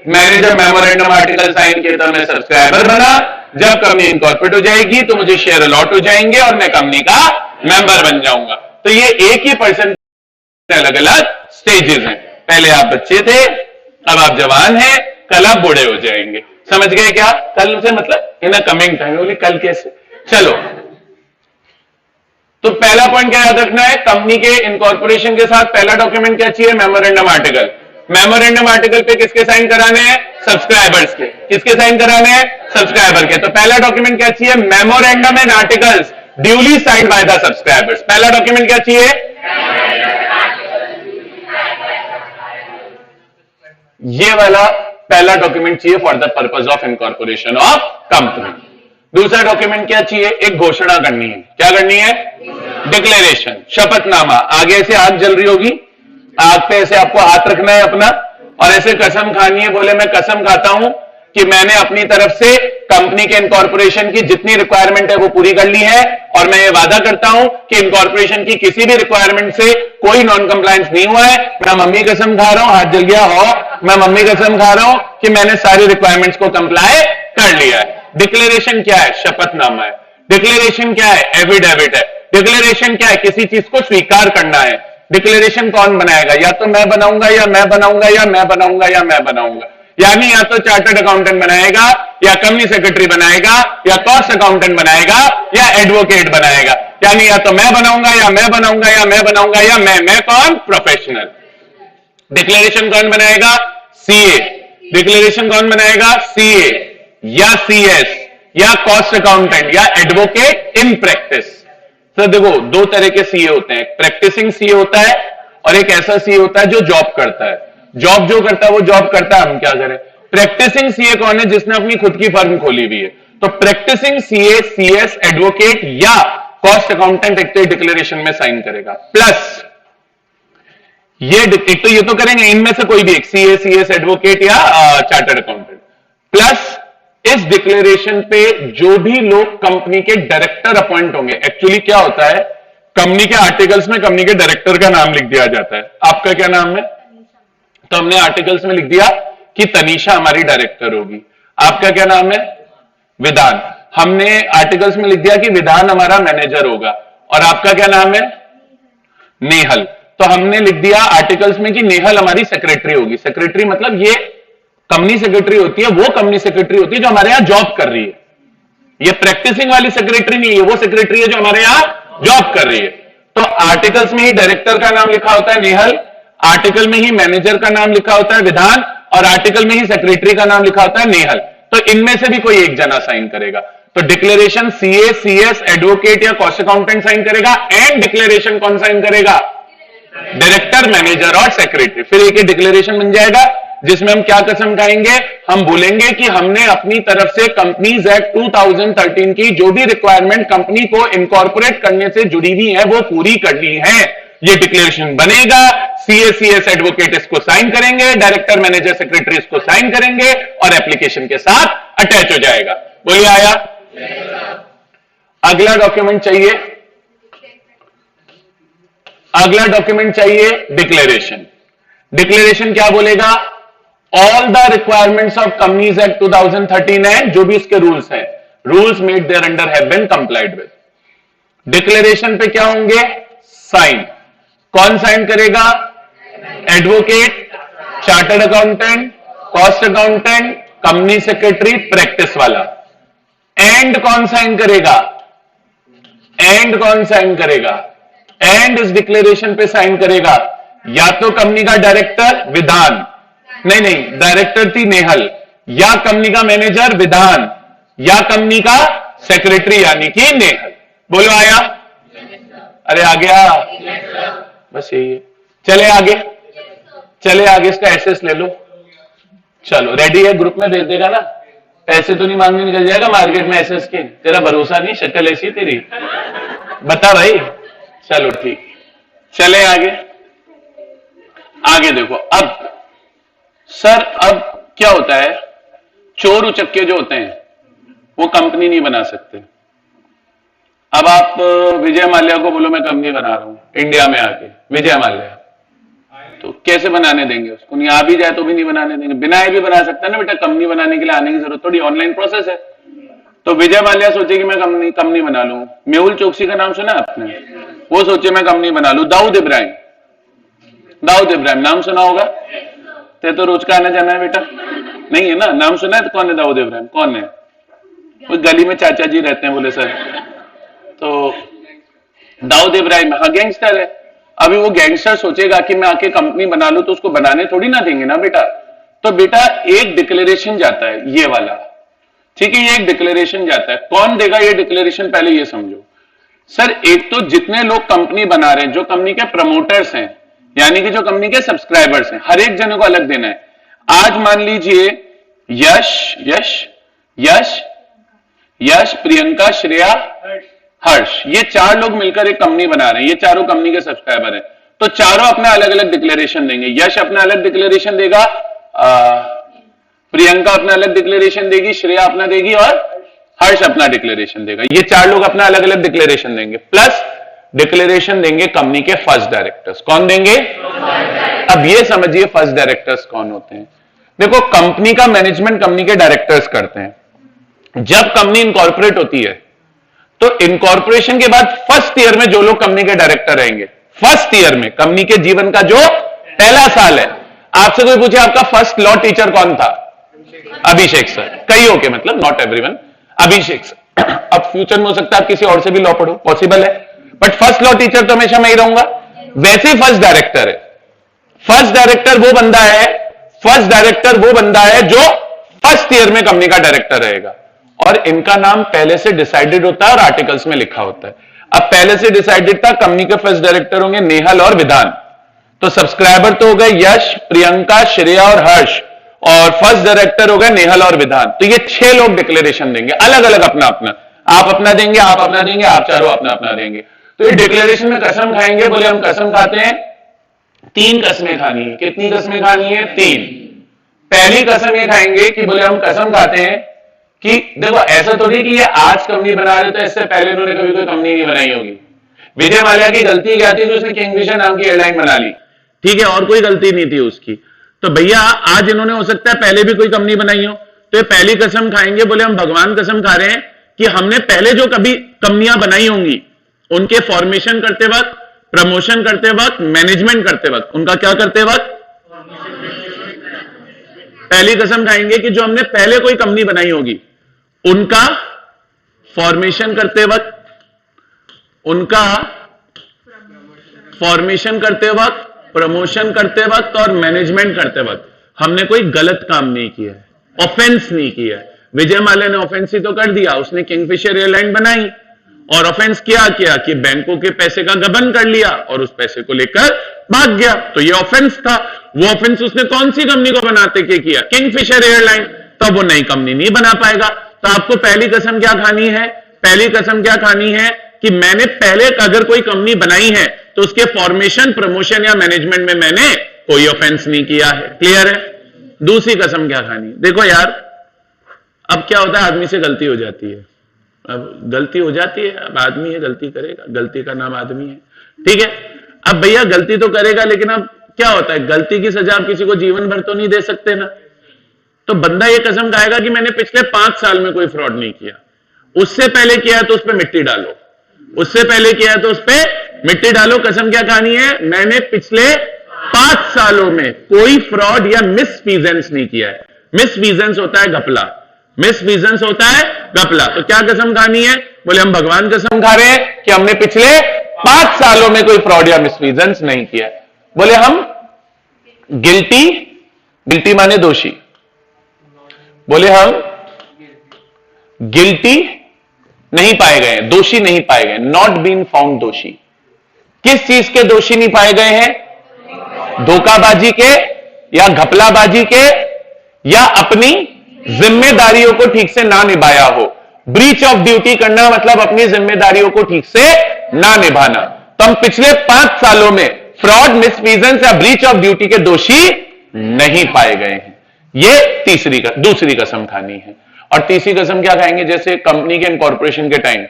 मैंने जब मेमोरेंडम आर्टिकल साइन किया तो मैं सब्सक्राइबर बना। जब कंपनी इनकॉर्पोरेट हो जाएगी तो मुझे शेयर अलॉट हो जाएंगे और मैं कंपनी का मेंबर बन जाऊंगा। तो ये एक ही पर्सन अलग अलग स्टेजेस हैं। पहले आप बच्चे थे, अब आप जवान हैं, कल आप बूढ़े हो जाएंगे। समझ गए क्या? कल से मतलब इन कमिंग टाइम, बोली कल कैसे? चलो, तो पहला पॉइंट क्या याद रखना है? कंपनी के इनकॉर्पोरेशन के साथ पहला डॉक्यूमेंट क्या चाहिए? Memorandum article. मेमोरेंडम आर्टिकल पे किसके साइन कराने हैं? सब्सक्राइबर्स के। किसके साइन कराने हैं? सब्सक्राइबर के। तो पहला डॉक्यूमेंट क्या चाहिए? Memorandum and articles duly signed by the subscribers. पहला डॉक्यूमेंट क्या चाहिए? ये वाला पहला डॉक्यूमेंट चाहिए for the purpose of incorporation of company. दूसरा डॉक्यूमेंट क्या चाहिए? एक घोषणा करनी है। क्या करनी है? डिक्लेरेशन, शपथनामा। आगे से आग जल रही होगी, आग पे ऐसे आपको हाथ रखना है अपना और ऐसे कसम खानी है। बोले मैं कसम खाता हूं कि मैंने अपनी तरफ से कंपनी के इनकॉर्पोरेशन की जितनी रिक्वायरमेंट है वो पूरी कर ली है और मैं ये वादा करता हूं कि इनकॉर्पोरेशन की किसी भी रिक्वायरमेंट से कोई नॉन कंप्लायंस नहीं हुआ है। मैं मम्मी कसम खा रहा हूं, हाथ जल गया हो, मैं मम्मी कसम खा रहा हूं कि मैंने सारी रिक्वायरमेंट्स को कंप्लाई कर लिया है। डिक्लेरेशन क्या है? शपथनामा है। डिक्लेरेशन क्या है? एफिडेविट है। डिक्लेरेशन क्या है? किसी चीज को स्वीकार करना है। डिक्लेरेशन कौन बनाएगा? या तो मैं बनाऊंगा या मैं बनाऊंगा या मैं बनाऊंगा या मैं बनाऊंगा। यानी या तो चार्टर्ड अकाउंटेंट बनाएगा या कंपनी सेक्रेटरी बनाएगा या कॉस्ट अकाउंटेंट बनाएगा या एडवोकेट बनाएगा। यानी या तो मैं बनाऊंगा या मैं बनाऊंगा या मैं बनाऊंगा या मैं कौन? प्रोफेशनल। डिक्लेरेशन कौन बनाएगा? सीए। डिक्लेरेशन कौन बनाएगा? सीए या सीएस या कॉस्ट अकाउंटेंट या एडवोकेट इन प्रैक्टिस। तो देखो दो तरह के सीए होते हैं, प्रैक्टिसिंग सीए होता है और एक ऐसा सीए होता है जो जॉब करता है। जॉब जो करता है वो जॉब करता है, हम क्या करें? प्रैक्टिसिंग सीए कौन है? जिसने अपनी खुद की फर्म खोली हुई है। तो प्रैक्टिसिंग सीए, सीएस, एडवोकेट या कॉस्ट अकाउंटेंट एक तो डिक्लेरेशन में साइन करेगा। प्लस ये एक तो ये तो करेंगे, इनमें से कोई भी एक, सीए, सीएस, एडवोकेट या चार्टर्ड अकाउंटेंट। प्लस इस डिक्लेरेशन पे जो भी लोग कंपनी के डायरेक्टर अपॉइंट होंगे, एक्चुअली क्या होता है कंपनी के आर्टिकल्स में कंपनी के डायरेक्टर का नाम लिख दिया जाता है। आपका क्या नाम है? तो हमने आर्टिकल्स में लिख दिया कि तनीषा हमारी डायरेक्टर होगी। आपका क्या नाम है? विधान। हमने आर्टिकल्स में लिख दिया कि विधान हमारा मैनेजर होगा। और आपका क्या नाम है? नेहल। तो हमने लिख दिया आर्टिकल्स में कि नेहल हमारी सेक्रेटरी होगी। सेक्रेटरी मतलब ये कंपनी सेक्रेटरी होती है, वो कंपनी सेक्रेटरी होती है जो हमारे यहां जॉब कर रही है। ये प्रैक्टिसिंग वाली सेक्रेटरी नहीं है, वो सेक्रेटरी है जो हमारे यहां जॉब कर रही है। तो आर्टिकल्स में ही डायरेक्टर का नाम लिखा होता है नेहल, आर्टिकल में ही मैनेजर का नाम लिखा होता है विधान और आर्टिकल में ही सेक्रेटरी का नाम लिखा होता है नेहल। तो इनमें से भी कोई एक जना साइन करेगा। तो डिक्लेरेशन सीए, सीएस, एडवोकेट या कॉस्ट अकाउंटेंट साइन करेगा, एंड डिक्लेरेशन कौन साइन करेगा? डायरेक्टर, मैनेजर और सेक्रेटरी। फिर एक डिक्लेरेशन बन जाएगा जिसमें हम क्या कसम खाएंगे? हम बोलेंगे कि हमने अपनी तरफ से कंपनीज एक्ट 2013 की जो भी रिक्वायरमेंट कंपनी को इनकॉर्पोरेट करने से जुड़ी हुई है वो पूरी कर ली है। ये डिक्लेरेशन बनेगा, सीए, सीएस, एडवोकेट इसको साइन करेंगे, डायरेक्टर, मैनेजर, सेक्रेटरी इसको साइन करेंगे और एप्लीकेशन के साथ अटैच हो जाएगा। बोलिए आया? अगला डॉक्यूमेंट चाहिए, अगला डॉक्यूमेंट चाहिए डिक्लेरेशन। डिक्लेरेशन क्या बोलेगा? All the requirements of companies act 2013 है, जो भी इसके रूल्स हैं, rules made thereunder have been complied with. Declaration पे क्या होंगे? साइन। कौन साइन करेगा? Advocate, chartered accountant, cost accountant, company secretary, practice वाला। एंड कौन साइन करेगा? एंड कौन साइन करेगा? एंड इस डिक्लेरेशन पे साइन करेगा या तो कंपनी का डायरेक्टर विधान, नहीं, डायरेक्टर थी नेहल, या कंपनी का मैनेजर विधान, या कंपनी का सेक्रेटरी यानी कि नेहल। बोलो आया? अरे आ गया? बस यही है। चले आगे, चले आगे, इसका एसेस ले लो। चलो रेडी है? ग्रुप में भेज देगा ना? पैसे तो नहीं मांगने निकल जाएगा मार्केट में एसेस के? तेरा भरोसा नहीं, शक्ल ऐसी तेरी, बता भाई। चलो ठीक, चले आगे। आगे देखो, अब सर अब क्या होता है, चोर उचक्के जो होते हैं वो कंपनी नहीं बना सकते। अब आप विजय माल्या को बोलो मैं कंपनी बना रहा हूं इंडिया में आके, विजय माल्या, तो कैसे बनाने देंगे उसको? नहीं आ भी जाए तो भी नहीं बनाने देंगे। बिना भी बना सकता है ना बेटा, कंपनी बनाने के लिए आने की जरूरत थोड़ी, ऑनलाइन प्रोसेस है। तो विजय माल्या सोचे कि मैं कंपनी बना लूं। मेहुल चोकसी का नाम सुना आपने? वो सोचे मैं कंपनी बना लूं। दाऊद इब्राहिम, दाऊद इब्राहिम नाम सुना होगा? ते तो रोज का आना जाना है बेटा, नहीं है ना? नाम सुना है? तो कौन है दाऊद इब्राहिम? कौन है? उस गली में चाचा जी रहते हैं, बोले सर। तो दाऊद इब्राहिम हाँ गैंगस्टर है। अभी वो गैंगस्टर सोचेगा कि मैं आके कंपनी बना लूं, तो उसको बनाने थोड़ी ना देंगे ना बेटा। तो बेटा एक डिक्लेरेशन जाता है ये वाला, ठीक है? ये एक डिक्लेरेशन जाता है। कौन देगा ये डिक्लेरेशन? पहले ये समझो सर। एक तो जितने लोग कंपनी बना रहे हैं, जो कंपनी के प्रमोटर्स हैं, यानी कि जो कंपनी के सब्सक्राइबर्स हैं, हर एक जने को अलग देना है। आज मान लीजिए यश यश यश यश प्रियंका, श्रेया, हर्ष, ये चार लोग मिलकर एक कंपनी बना रहे हैं, ये चारों कंपनी के सब्सक्राइबर हैं। तो चारों अपना अलग अलग डिक्लेरेशन देंगे। यश अपना अलग डिक्लेरेशन देगा, प्रियंका अपना अलग डिक्लेरेशन देगी, श्रेया अपना देगी और हर्ष अपना डिक्लेरेशन देगा। ये चार लोग अपना अलग अलग डिक्लेरेशन देंगे, प्लस डिक्लेरेशन देंगे कंपनी के फर्स्ट डायरेक्टर्स। कौन देंगे? अब ये समझिए फर्स्ट डायरेक्टर्स कौन होते हैं। देखो कंपनी का मैनेजमेंट कंपनी के डायरेक्टर्स करते हैं। जब कंपनी इनकॉर्पोरेट होती है तो इनकॉर्पोरेशन के बाद फर्स्ट ईयर में जो लोग कंपनी के डायरेक्टर रहेंगे, फर्स्ट ईयर में कंपनी के जीवन का जो पहला साल है, आपसे कोई पूछे आपका फर्स्ट लॉ टीचर कौन था? अभिषेक सर। कईयों के, मतलब नॉट एवरीवन, अभिषेक सर। अब फ्यूचर में हो सकता है आप किसी और से भी लॉ पढ़ो, पॉसिबल है, बट फर्स्ट लॉ टीचर तो हमेशा मैं ही रहूंगा। वैसे ही फर्स्ट डायरेक्टर है। फर्स्ट डायरेक्टर वो बंदा है, फर्स्ट डायरेक्टर वो बंदा है जो फर्स्ट ईयर में कंपनी का डायरेक्टर रहेगा। और इनका नाम पहले से डिसाइडेड होता है और आर्टिकल्स में लिखा होता है। अब पहले से डिसाइडेड था, कंपनी के फर्स्ट डायरेक्टर होंगे नेहल और विधान। तो सब्सक्राइबर तो हो गए यश, प्रियंका, श्रेया और हर्ष, और फर्स्ट डायरेक्टर हो गए नेहल और विधान। तो ये 6 लोग डिक्लेरेशन देंगे अलग अलग अपना अपना। आप अपना देंगे, आप अपना देंगे, आप चारों अपना अपना देंगे। तो ये डिक्लेरेशन में कसम खाएंगे। बोले हम कसम खाते हैं 3 कसमें खानी है। कितनी कसमें खानी है? 3। पहली कसम ये खाएंगे कि बोले हम कसम खाते हैं कि देखो ऐसा थोड़ी कि ये आज कंपनी बना रहे, तो इससे पहले उन्होंने कभी कोई कंपनी नहीं बनाई होगी। विजय माल्या की गलती क्या थी? तो उसने किंगफिशर नाम की एयरलाइन बना ली, ठीक है, और कोई गलती नहीं थी उसकी। तो भैया आज इन्होंने हो सकता है पहले भी कोई कंपनी बनाई हो, तो ये पहली कसम खाएंगे। बोले हम भगवान कसम खा रहे हैं कि हमने पहले जो कभी कंपनियां बनाई होंगी उनके फॉर्मेशन करते वक्त, प्रमोशन करते वक्त, मैनेजमेंट करते वक्त, उनका क्या करते वक्त, पहली कसम खाएंगे कि जो हमने पहले कोई कंपनी बनाई होगी उनका फॉर्मेशन करते वक्त, उनका फॉर्मेशन करते वक्त, प्रमोशन करते वक्त और मैनेजमेंट करते वक्त हमने कोई गलत काम नहीं किया है, ऑफेंस नहीं किया है। विजय माल्या ने ऑफेंस ही तो कर दिया, उसने किंगफिशर एयरलाइन बनाई और ऑफेंस क्या किया कि बैंकों के पैसे का गबन कर लिया और उस पैसे को लेकर भाग गया, तो ये ऑफेंस था। वो ऑफेंस उसने कौन सी कंपनी को बनाते के किया? Kingfisher airline. तो वो नई कंपनी नहीं बना पाएगा। तो आपको पहली कसम क्या खानी है? पहली कसम क्या खानी है कि मैंने पहले अगर कोई कंपनी बनाई है तो उसके फॉर्मेशन, प्रमोशन या मैनेजमेंट में मैंने कोई ऑफेंस नहीं किया है। क्लियर है? दूसरी कसम क्या खानी? देखो यार, अब क्या होता है, आदमी से गलती हो जाती है। अब गलती हो जाती है, अब आदमी है, गलती करेगा, गलती का नाम आदमी है, ठीक है। अब भैया गलती तो करेगा, लेकिन अब क्या होता है, गलती की सजा आप किसी को जीवन भर तो नहीं दे सकते ना। तो बंदा ये कसम खाएगा कि मैंने पिछले 5 साल में कोई फ्रॉड नहीं किया। उससे पहले किया है तो उस पर मिट्टी डालो, उससे पहले किया है तो उस पर मिट्टी डालो। कसम क्या कहानी है? मैंने पिछले 5 सालों में कोई फ्रॉड या मिसफीजेंस नहीं किया है। मिसफीजेंस होता है घपला, मिसफीजेंस होता है घपला। तो क्या कसम खानी है? बोले हम भगवान कसम खा रहे हैं कि हमने पिछले 5 सालों में कोई फ्रॉड या मिसफीजेंस नहीं किया है। बोले हम गिल्टी, गिल्टी माने दोषी, बोले हम गिल्टी नहीं पाए गए, दोषी नहीं पाए गए, नॉट बीन फाउंड दोषी। किस चीज के दोषी नहीं पाए गए हैं? धोखाबाजी के या घपलाबाजी के या अपनी जिम्मेदारियों को ठीक से ना निभाया हो। ब्रीच ऑफ ड्यूटी करना मतलब अपनी जिम्मेदारियों को ठीक से ना निभाना। तो हम पिछले 5 सालों में फ्रॉड, मिसफीजेंस या ब्रीच ऑफ ड्यूटी के दोषी नहीं पाए गए हैं। ये दूसरी कसम खानी है। और तीसरी कसम क्या खाएंगे? जैसे कंपनी के इनकॉर्पोरेशन के टाइम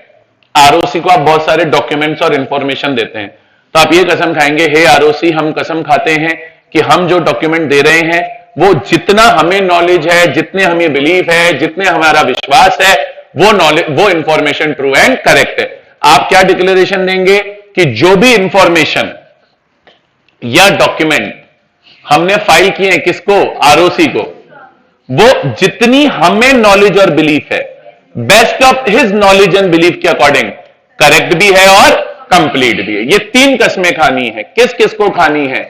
आरओसी को आप बहुत सारे डॉक्यूमेंट्स और इंफॉर्मेशन देते हैं, तो आप ये कसम खाएंगे, हे आरओसी, हम कसम खाते हैं कि हम जो डॉक्यूमेंट दे रहे हैं वो जितना हमें नॉलेज है, जितने हमें बिलीफ है, जितने हमारा विश्वास है, वो नॉलेज, वो इंफॉर्मेशन ट्रू एंड करेक्ट है। आप क्या डिक्लेरेशन देंगे कि जो भी इंफॉर्मेशन या डॉक्यूमेंट हमने फाइल किए हैं, किसको? आरओसी को, वो जितनी हमें नॉलेज और बिलीफ है, best of his knowledge and belief के अकॉर्डिंग करेक्ट भी है और कंप्लीट भी है। ये 3 कसमें खानी है। किस किस को खानी है?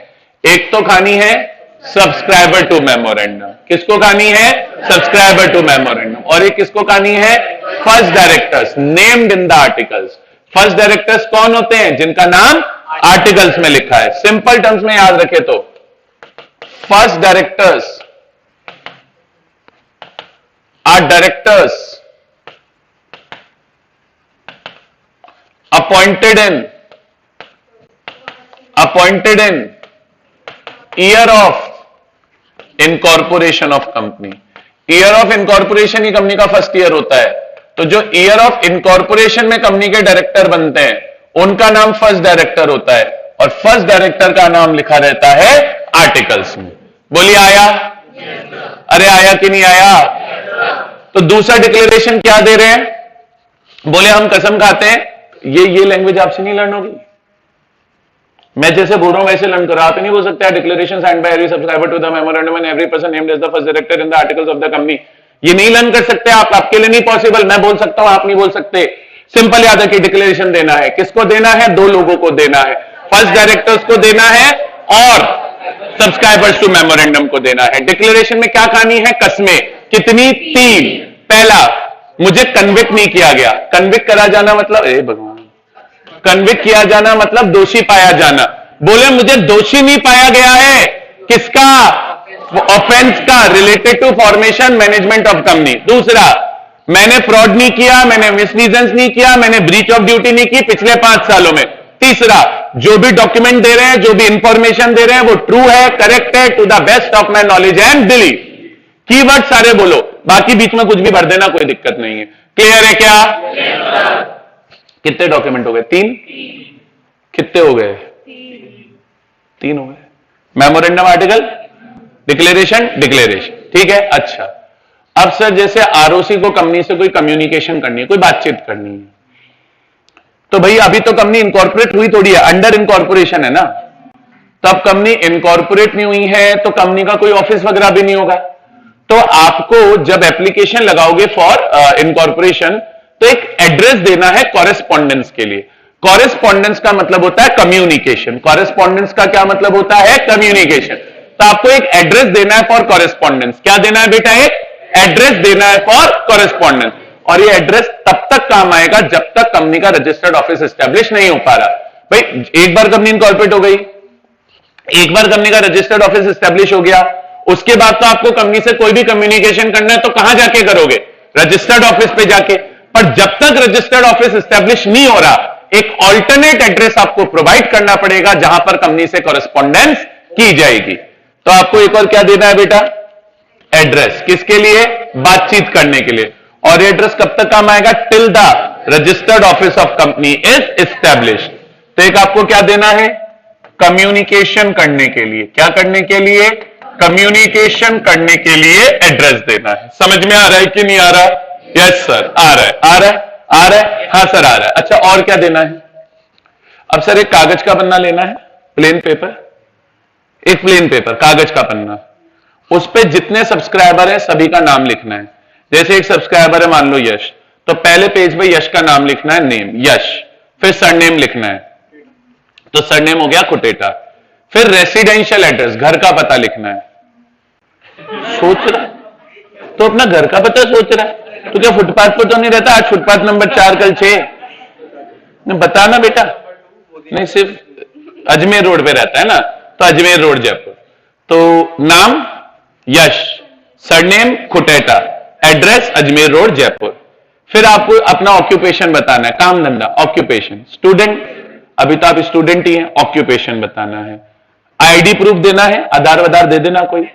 एक तो खानी है सब्सक्राइबर टू मेमोरेंडम। किसको खानी है? Subscriber to memorandum. और एक किसको खानी है? First directors named in the articles. First directors कौन होते हैं? जिनका नाम आर्टिकल्स में लिखा है। सिंपल टर्म्स में याद रखे तो first directors are directors appointed in year of incorporation of company। Year of incorporation he company का फर्स्ट ईयर होता है। तो जो ईयर ऑफ इनकॉर्पोरेशन में कंपनी के डायरेक्टर बनते हैं उनका नाम फर्स्ट डायरेक्टर होता है और फर्स्ट डायरेक्टर का नाम लिखा रहता है आर्टिकल्स में। बोलिए आया? अरे आया कि नहीं आया? तो दूसरा डिक्लेरेशन क्या दे रहे हैं? बोले हम कसम खाते हैं, ये लैंग्वेज आपसे नहीं लर्न होगी। मैं जैसे बोल रहा हूं वैसे लर्न करो। आप नहीं बोल सकते declaration signed by every subscriber to the memorandum and every person named as the first director in the articles of the company. ये नहीं लर्न कर सकते आप, आपके लिए नहीं पॉसिबल। मैं बोल सकता हूं, आप नहीं बोल सकते। सिंपल याद है कि डिक्लेरेशन देना है। किसको देना है? 2 लोगों को देना है, फर्स्ट डायरेक्टर्स को देना है और सब्सक्राइबर्स टू मेमोरेंडम को देना है। डिक्लेरेशन में क्या खानी है? कसमें। कितनी? 3। पहला, मुझे कन्विक्ट नहीं किया गया। कन्विक्ट करा जाना मतलब भगवान, कन्विक्ट किया जाना मतलब दोषी पाया जाना। बोले मुझे दोषी नहीं पाया गया है। किसका? ऑफेंस का, related to formation, management of company. दूसरा, मैंने फ्रॉड नहीं किया, मैंने मिसलीजेंस नहीं किया, मैंने ब्रीच ऑफ ड्यूटी नहीं की पिछले 5 सालों में। तीसरा, जो भी डॉक्यूमेंट दे रहे हैं, जो भी इंफॉर्मेशन दे रहे हैं वो ट्रू है, करेक्ट है, to the best of my knowledge and belief. Keyword सारे बोलो, बाकी बीच में कुछ भी भर देना, कोई दिक्कत नहीं है। क्लियर है क्या? कितने डॉक्यूमेंट हो गए? 3। कितने हो गए? 3 हो गए। Memorandum, article, declaration, declaration. ठीक है। अच्छा, अब सर जैसे आरओसी को कंपनी से कोई कम्युनिकेशन करनी है, कोई बातचीत करनी है, तो भाई अभी तो कंपनी इनकॉर्पोरेट हुई थोड़ी है, अंडर इनकॉर्पोरेशन है ना। तब कंपनी इनकॉर्पोरेट नहीं हुई है तो कंपनी का कोई ऑफिस वगैरह भी नहीं होगा। तो आपको जब एप्लीकेशन लगाओगे फॉर इनकॉर्पोरेशन तो एक एड्रेस देना है कॉरेस्पॉन्डेंस के लिए। कॉरेस्पॉन्डेंस का मतलब होता है कम्युनिकेशन। कॉरेस्पॉन्डेंस का क्या मतलब होता है? कम्युनिकेशन। तो आपको एक एड्रेस देना है फॉर कॉरेस्पॉन्डेंस। क्या देना है बेटा? एक एड्रेस देना है फॉर कॉरेस्पॉन्डेंस, और ये एड्रेस तब तक काम आएगा जब तक कंपनी का रजिस्टर्ड ऑफिस एस्टेब्लिश नहीं हो पा रहा। भाई एक बार कंपनी इनकॉर्पोरेट हो गई, एक बार कंपनी का रजिस्टर्ड ऑफिस एस्टेब्लिश हो गया, उसके बाद तो आपको कंपनी से कोई भी कम्युनिकेशन करना है तो कहां जाके करोगे? रजिस्टर्ड ऑफिस पे जाके। पर जब तक रजिस्टर्ड ऑफिस एस्टेब्लिश नहीं हो रहा, एक ऑल्टरनेट एड्रेस आपको प्रोवाइड करना पड़ेगा जहां पर कंपनी से कॉरेस्पॉन्डेंस की जाएगी। तो आपको एक और क्या देना है बेटा? एड्रेस। किसके लिए? बातचीत करने के लिए। और एड्रेस कब तक काम आएगा? Till the registered office of company is established. तो एक आपको क्या देना है? कम्युनिकेशन करने के लिए। क्या करने के लिए? कम्युनिकेशन करने के लिए एड्रेस देना है। समझ में आ रहा है कि नहीं आ रहा? यस सर, आ रहा है, आ रहा है, आ रहा है, हाँ सर आ रहा है। अच्छा और क्या देना है? अब सर एक कागज का पन्ना लेना है, प्लेन पेपर, एक प्लेन पेपर, कागज का पन्ना, उस पे जितने सब्सक्राइबर है सभी का नाम लिखना है। जैसे एक सब्सक्राइबर है मान लो यश, तो पहले पेज पे यश का नाम लिखना है, नेम यश, फिर सरनेम लिखना है, तो सरनेम हो गया कुटेटा, फिर रेसिडेंशियल एड्रेस, घर का पता लिखना है। सोच रहा तो अपना घर का पता सोच रहा है, तो क्या फुटपाथ पर तो नहीं रहता? आज फुटपाथ नंबर 4 कल 6, बताना बेटा। नहीं, सिर्फ अजमेर रोड पे रहता है ना, तो अजमेर रोड जयपुर। तो नाम Yash, surname Kuteta, address Ajmer road Jaipur. फिर आपको अपना ऑक्यूपेशन बताना है, काम धंधा, ऑक्यूपेशन, स्टूडेंट, अभी तो आप स्टूडेंट ही हैं, ऑक्यूपेशन बताना है। आईडी प्रूफ देना है, आधार वाधार दे देना कोई,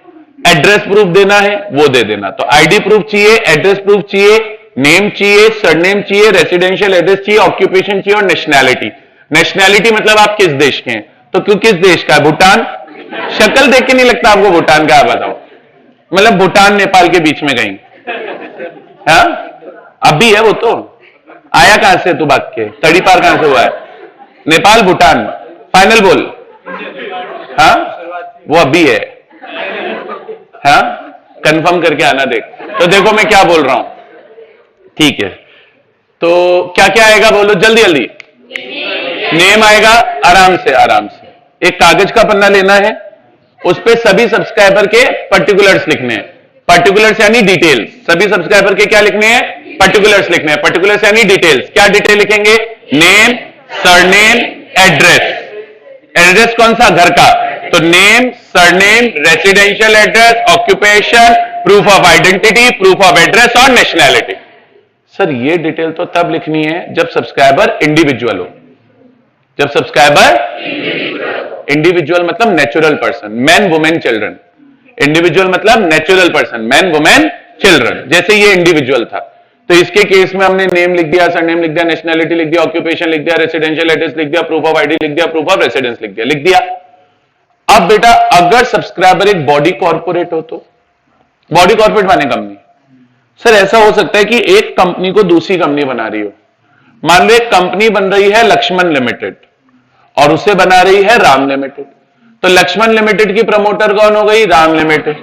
एड्रेस प्रूफ देना है वो दे देना। तो आईडी प्रूफ चाहिए, एड्रेस प्रूफ चाहिए, नेम चाहिए, सरनेम चाहिए, रेसिडेंशियल एड्रेस चाहिए, ऑक्यूपेशन चाहिए और नेशनैलिटी। नेशनैलिटी मतलब आप किस देश के हैं, तो क्यों किस देश का है? भूटान। शक्ल देख के नहीं लगता आपको भूटान का है, बताओ। मतलब भूटान नेपाल के बीच में कहीं, हाँ अभी है वो। तो आया कहां से तू बात के? तड़ी पार कहां से हुआ है? नेपाल भूटान, फाइनल बोल। हाँ वो अभी है, हाँ कंफर्म करके आना देख। तो देखो मैं क्या बोल रहा हूं, ठीक है। तो क्या क्या आएगा बोलो जल्दी जल्दी। नेम आएगा, आराम से आराम से। एक कागज का पन्ना लेना है, उस पे सभी सब्सक्राइबर के पर्टिकुलर्स लिखने हैं। पर्टिकुलर्स यानी डिटेल्स, सभी सब्सक्राइबर के क्या लिखने हैं? पर्टिकुलर्स लिखने हैं। पर्टिकुलर्स यानी डिटेल्स। क्या डिटेल लिखेंगे? Name, surname, address. एड्रेस कौन सा? घर का, तो name, surname, residential address, occupation, proof of identity, proof of address और नेशनैलिटी। सर ये डिटेल तो तब लिखनी है जब सब्सक्राइबर इंडिविजुअल हो। जब सब्सक्राइबर इंडिविजुअल मतलब natural person, man women children. Individual मतलब natural person, man women children. जैसे ये इंडिविजुअल था, तो इसके केस में हमने नेम लिख दिया, सरनेम लिख दिया, नेशनैलिटी लिख दिया, ऑक्यूपेशन लिख दिया, रेसिडेंशियल एड्रेस लिख दिया, प्रूफ ऑफ आईडी लिख दिया, प्रूफ ऑफ रेसिडेंस लिख दिया। अब बेटा अगर सब्सक्राइबर एक बॉडी कॉर्पोरेट हो, तो बॉडी कॉर्पोरेट माने कंपनी। सर ऐसा हो सकता है कि एक कंपनी को दूसरी कंपनी बना रही हो। मान लो एक कंपनी बन रही है लक्ष्मण लिमिटेड और उसे बना रही है राम लिमिटेड। तो लक्ष्मण लिमिटेड की प्रमोटर कौन हो गई? राम लिमिटेड।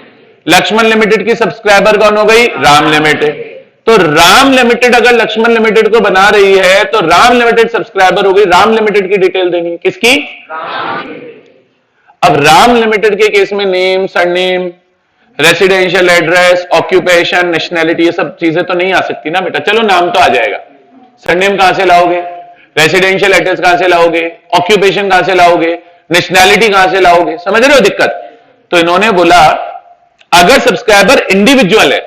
लक्ष्मण लिमिटेड की सब्सक्राइबर कौन हो गई? राम लिमिटेड। तो राम लिमिटेड अगर लक्ष्मण लिमिटेड को बना रही है तो राम लिमिटेड सब्सक्राइबर हो गई, राम लिमिटेड की डिटेल देनी है। किसकी? अब राम लिमिटेड के केस में name, surname, residential address, occupation, nationality, ये सब चीजें तो नहीं आ सकती ना बेटा। चलो नाम तो आ जाएगा, सरनेम कहां से लाओगे? रेसिडेंशियल एड्रेस कहां से लाओगे? ऑक्यूपेशन कहां से लाओगे? नेशनैलिटी कहां से लाओगे? समझ रहे हो दिक्कत? तो इन्होंने बोला अगर सब्सक्राइबर इंडिविजुअल है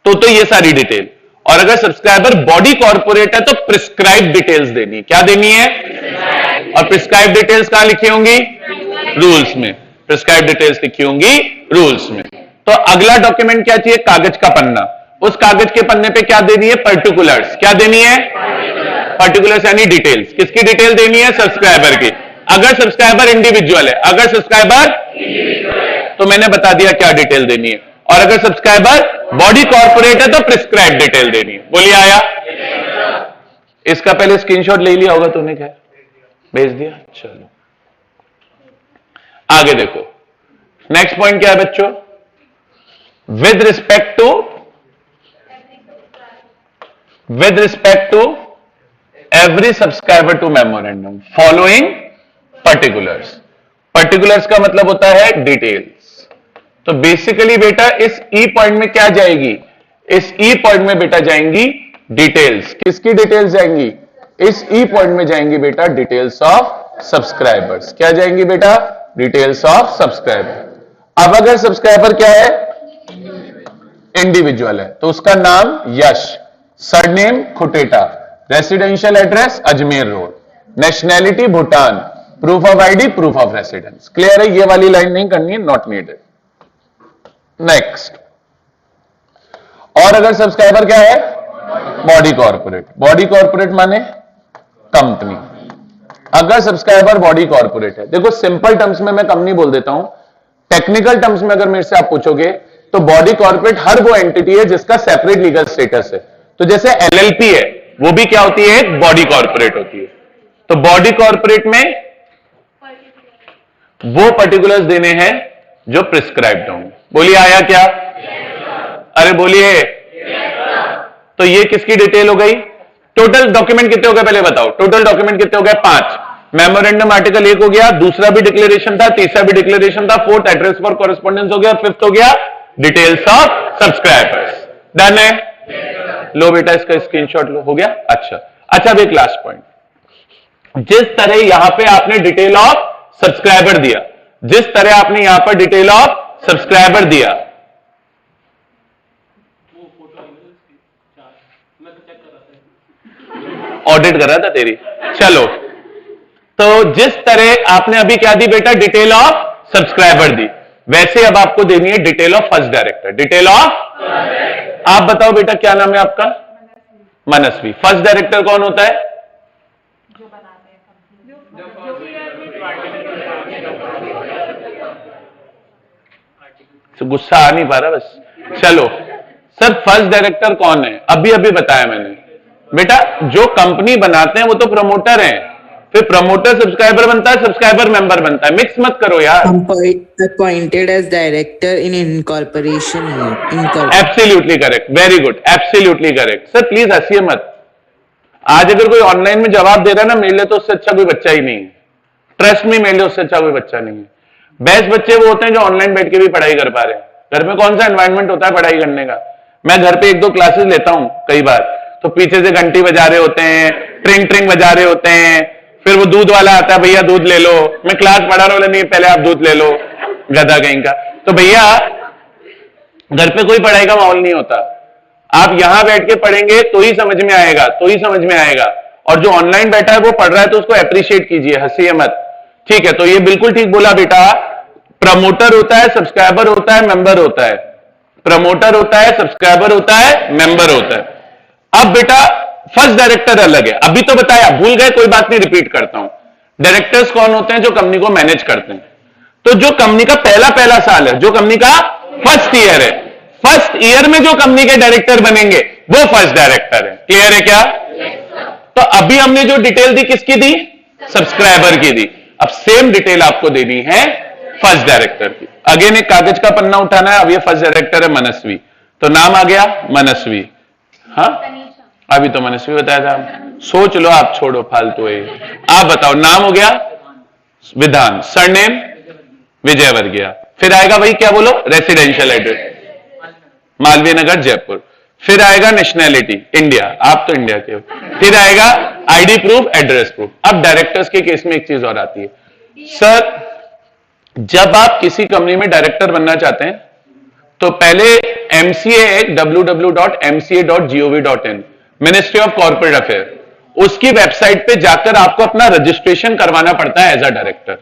तो ये सारी डिटेल, और अगर सब्सक्राइबर बॉडी कॉर्पोरेट है तो प्रिस्क्राइब डिटेल्स देनी। क्या देनी है? और प्रिस्क्राइब डिटेल्स कहां लिखी होंगी? रूल्स में। प्रिस्क्राइब डिटेल्स लिखी होंगी रूल्स में। तो अगला डॉक्यूमेंट क्या चाहिए? कागज का पन्ना। उस कागज के पन्ने पे क्या देनी है? पर्टिकुलर्स। क्या देनी है? पर्टिकुलर्स यानी डिटेल्स। किसकी डिटेल देनी है? सब्सक्राइबर की। अगर सब्सक्राइबर इंडिविजुअल है, अगर सब्सक्राइबर तो मैंने बता दिया क्या डिटेल देनी है। और अगर सब्सक्राइबर बॉडी कॉर्पोरेट है तो प्रिस्क्राइब डिटेल देनी है। बोलिए आया? इसका पहले स्क्रीनशॉट ले लिया होगा तूने, क्या भेज दिया? चलो आगे देखो, नेक्स्ट पॉइंट क्या है बच्चों? With respect to every subscriber to memorandum following particulars. Particulars का मतलब होता है डिटेल्स। तो बेसिकली बेटा इस ई पॉइंट में क्या जाएगी? इस ई पॉइंट में बेटा जाएंगी डिटेल्स। किसकी डिटेल्स जाएंगी? इस ई पॉइंट में जाएंगी बेटा डिटेल्स ऑफ सब्सक्राइबर्स। क्या जाएंगी बेटा? Details of subscriber. अब अगर सब्सक्राइबर क्या है? इंडिविजुअल है तो उसका नाम Yash, surname Khuteta, residential address Ajmer road, nationality Bhutan, proof of ID, proof of residence. Clear है? ये वाली लाइन नहीं करनी है, नॉट नीडेड। नेक्स्ट, और अगर सब्सक्राइबर क्या है? Body corporate. बॉडी कॉर्पोरेट माने कंपनी। अगर सब्सक्राइबर बॉडी कॉर्पोरेट है, देखो सिंपल टर्म्स में मैं कंपनी बोल देता हूं, टेक्निकल टर्म्स में अगर मेरे से आप पूछोगे तो बॉडी कॉर्पोरेट हर वो एंटिटी है जिसका सेपरेट लीगल स्टेटस है। तो जैसे एलएलपी है, वो भी क्या होती है? एक बॉडी कॉर्पोरेट होती है। तो बॉडी कॉर्पोरेट में वो पर्टिकुलर्स देने हैं जो प्रिस्क्राइब्ड होंगे। बोलिए आया क्या? अरे बोलिए। तो ये किसकी डिटेल हो गई? टोटल डॉक्यूमेंट कितने हो गए पहले बताओ? टोटल डॉक्यूमेंट कितने हो गए? 5। मेमोरेंडम आर्टिकल 1 हो गया, दूसरा भी डिक्लेरेशन था, तीसरा भी डिक्लेरेशन था, फोर्थ एड्रेस फॉर कॉरेस्पॉन्डेंस हो गया, फिफ्थ हो गया डिटेल्स ऑफ सब्सक्राइबर्स। डन है? लो बेटा इसका स्क्रीनशॉट लो। हो गया? अच्छा अच्छा। अब एक लास्ट पॉइंट, जिस तरह यहां पे आपने डिटेल ऑफ सब्सक्राइबर दिया, जिस तरह आपने यहां पर डिटेल ऑफ सब्सक्राइबर दिया, ऑडिट कर रहा था तेरी, चलो, तो जिस तरह आपने अभी क्या दी बेटा? डिटेल ऑफ सब्सक्राइबर दी, वैसे अब आपको देनी है detail of first director. Detail of, आप बताओ बेटा क्या नाम है आपका? मनस्वी। फर्स्ट डायरेक्टर कौन होता है? गुस्सा आ नहीं पा रहा बस। चलो सर, फर्स्ट डायरेक्टर कौन है? अभी अभी बताया मैंने बेटा, जो कंपनी बनाते हैं वो तो प्रमोटर हैं, फिर प्रमोटर सब्सक्राइबर बनता है, सब्सक्राइबर मेंबर बनता है। मिक्स मत करो यार। Appointed as director in incorporation. Absolutely correct, very good, absolutely correct. Sir please हंसिए मत। आज अगर कोई ऑनलाइन में जवाब दे रहा है ना मेरे लिए, तो उससे अच्छा कोई बच्चा ही नहीं है। ट्रस्ट में, मेरे लिए उससे अच्छा कोई बच्चा नहीं है। बेस्ट बच्चे वो होते हैं जो ऑनलाइन बैठ के भी पढ़ाई कर पा रहे हैं। घर में कौन सा एनवायरनमेंट होता है पढ़ाई करने का? मैं घर पे 1-2 क्लासेस लेता हूं कई बार, तो पीछे से घंटी बजा रहे होते हैं, ट्रिंग ट्रिंग बजा रहे होते हैं, फिर वो दूध वाला आता है, भैया दूध ले लो। मैं क्लास पढ़ा रहा हूं, नहीं पहले आप दूध ले लो, गधा कहीं का। तो भैया घर पे कोई पढ़ाई का माहौल नहीं होता। आप यहां बैठ के पढ़ेंगे तो ही समझ में आएगा, तो ही समझ में आएगा। और जो ऑनलाइन बैठा है वो पढ़ रहा है तो उसको अप्रिशिएट कीजिए, हंसिए मत। ठीक है, तो ये बिल्कुल ठीक बोला बेटा। प्रमोटर होता है, सब्सक्राइबर होता है, मेंबर होता है। प्रमोटर होता है, सब्सक्राइबर होता है, मेंबर होता है। अब बेटा फर्स्ट डायरेक्टर अलग है, अभी तो बताया, भूल गए, कोई बात नहीं, रिपीट करता हूं। डायरेक्टर्स कौन होते हैं? जो कंपनी को मैनेज करते हैं। तो जो कंपनी का पहला साल है, जो कंपनी का फर्स्ट ईयर है, फर्स्ट ईयर में जो कंपनी के डायरेक्टर बनेंगे वो फर्स्ट डायरेक्टर है। क्लियर है क्या? तो अभी हमने जो डिटेल दी किसकी दी? सब्सक्राइबर की दी। अब सेम डिटेल आपको देनी है फर्स्ट डायरेक्टर की। अगेन एक कागज का पन्ना उठाना है। अब ये फर्स्ट डायरेक्टर है मनस्वी, तो नाम आ गया मनस्वी। हाँ अभी तो मनस्वी बताया था, सोच लो आप, छोड़ो फालतू है। आप बताओ, नाम हो गया विधान, सरनेम विजयवर्गीय, फिर आएगा वही क्या बोलो, रेसिडेंशियल एड्रेस मालवीय नगर जयपुर, फिर आएगा नेशनैलिटी इंडिया, आप तो इंडिया के हो, फिर आएगा आईडी प्रूफ, एड्रेस प्रूफ। अब डायरेक्टर्स के केस में एक चीज और आती है सर, जब आप किसी कंपनी में डायरेक्टर बनना चाहते हैं तो पहले MCA www.mca.gov.in ministry of corporate affair, उसकी वेबसाइट पे जाकर आपको अपना रजिस्ट्रेशन करवाना पड़ता है एज अ डायरेक्टर।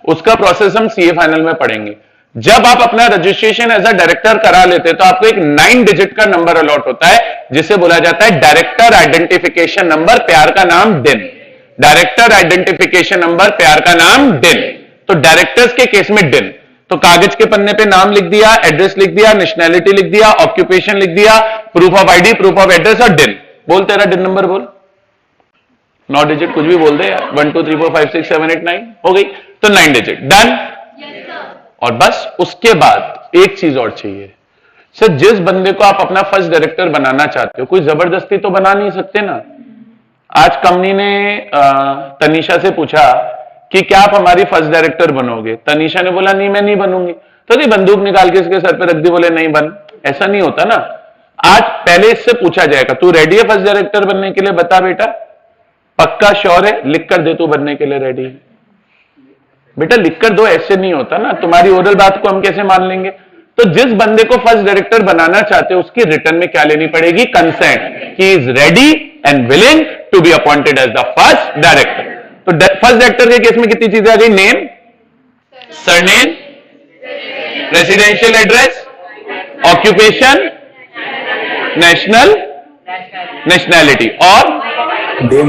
उसका प्रोसेस हम CA फाइनल में पढ़ेंगे। जब आप अपना रजिस्ट्रेशन एज अ डायरेक्टर करा लेते हैं तो आपको एक 9 डिजिट का नंबर अलॉट होता है जिसे बोला जाता है डायरेक्टर आइडेंटिफिकेशन नंबर, प्यार का नाम डिन। डायरेक्टर आइडेंटिफिकेशन नंबर, प्यार का नाम डिन। तो डायरेक्टर्स के केस में डिन, तो कागज के पन्ने पे नाम लिख दिया, एड्रेस लिख दिया, नेशनैलिटी लिख दिया, ऑक्यूपेशन लिख दिया, proof of ID, proof of address और डिन। बोल तेरा डिन नंबर बोल, 9 डिजिट कुछ भी बोल दे यार, 1 2 3 4 5 6 7 8 9 हो गई, तो 9 डिजिट डन। और बस उसके बाद एक चीज और चाहिए सर, जिस बंदे को आप अपना फर्स्ट डायरेक्टर बनाना चाहते हो, कोई जबरदस्ती तो बना नहीं सकते ना। आज कंपनी ने तनीषा से पूछा कि क्या आप हमारी फर्स्ट डायरेक्टर बनोगे? तनीषा ने बोला नहीं मैं नहीं बनूंगी, तो नहीं बंदूक निकाल के इसके सर पे रख दी, बोले नहीं बन। ऐसा नहीं होता ना। आज पहले इससे पूछा जाएगा, तू रेडी है फर्स्ट डायरेक्टर बनने के लिए? बता बेटा, पक्का श्योर है? लिख कर दे तू बनने के लिए रेडी है? बेटा लिख कर दो, ऐसे नहीं होता ना, तुम्हारी ओरल बात को हम कैसे मान लेंगे? तो जिस बंदे को फर्स्ट डायरेक्टर बनाना चाहते हो उसकी रिटर्न में क्या लेनी पड़ेगी? Consent, he is ready and willing to be appointed as the first director. तो फर्स्ट डायरेक्टर के केस में कितनी चीजें आ गई? Name, surname, residential address, occupation, national, nationality और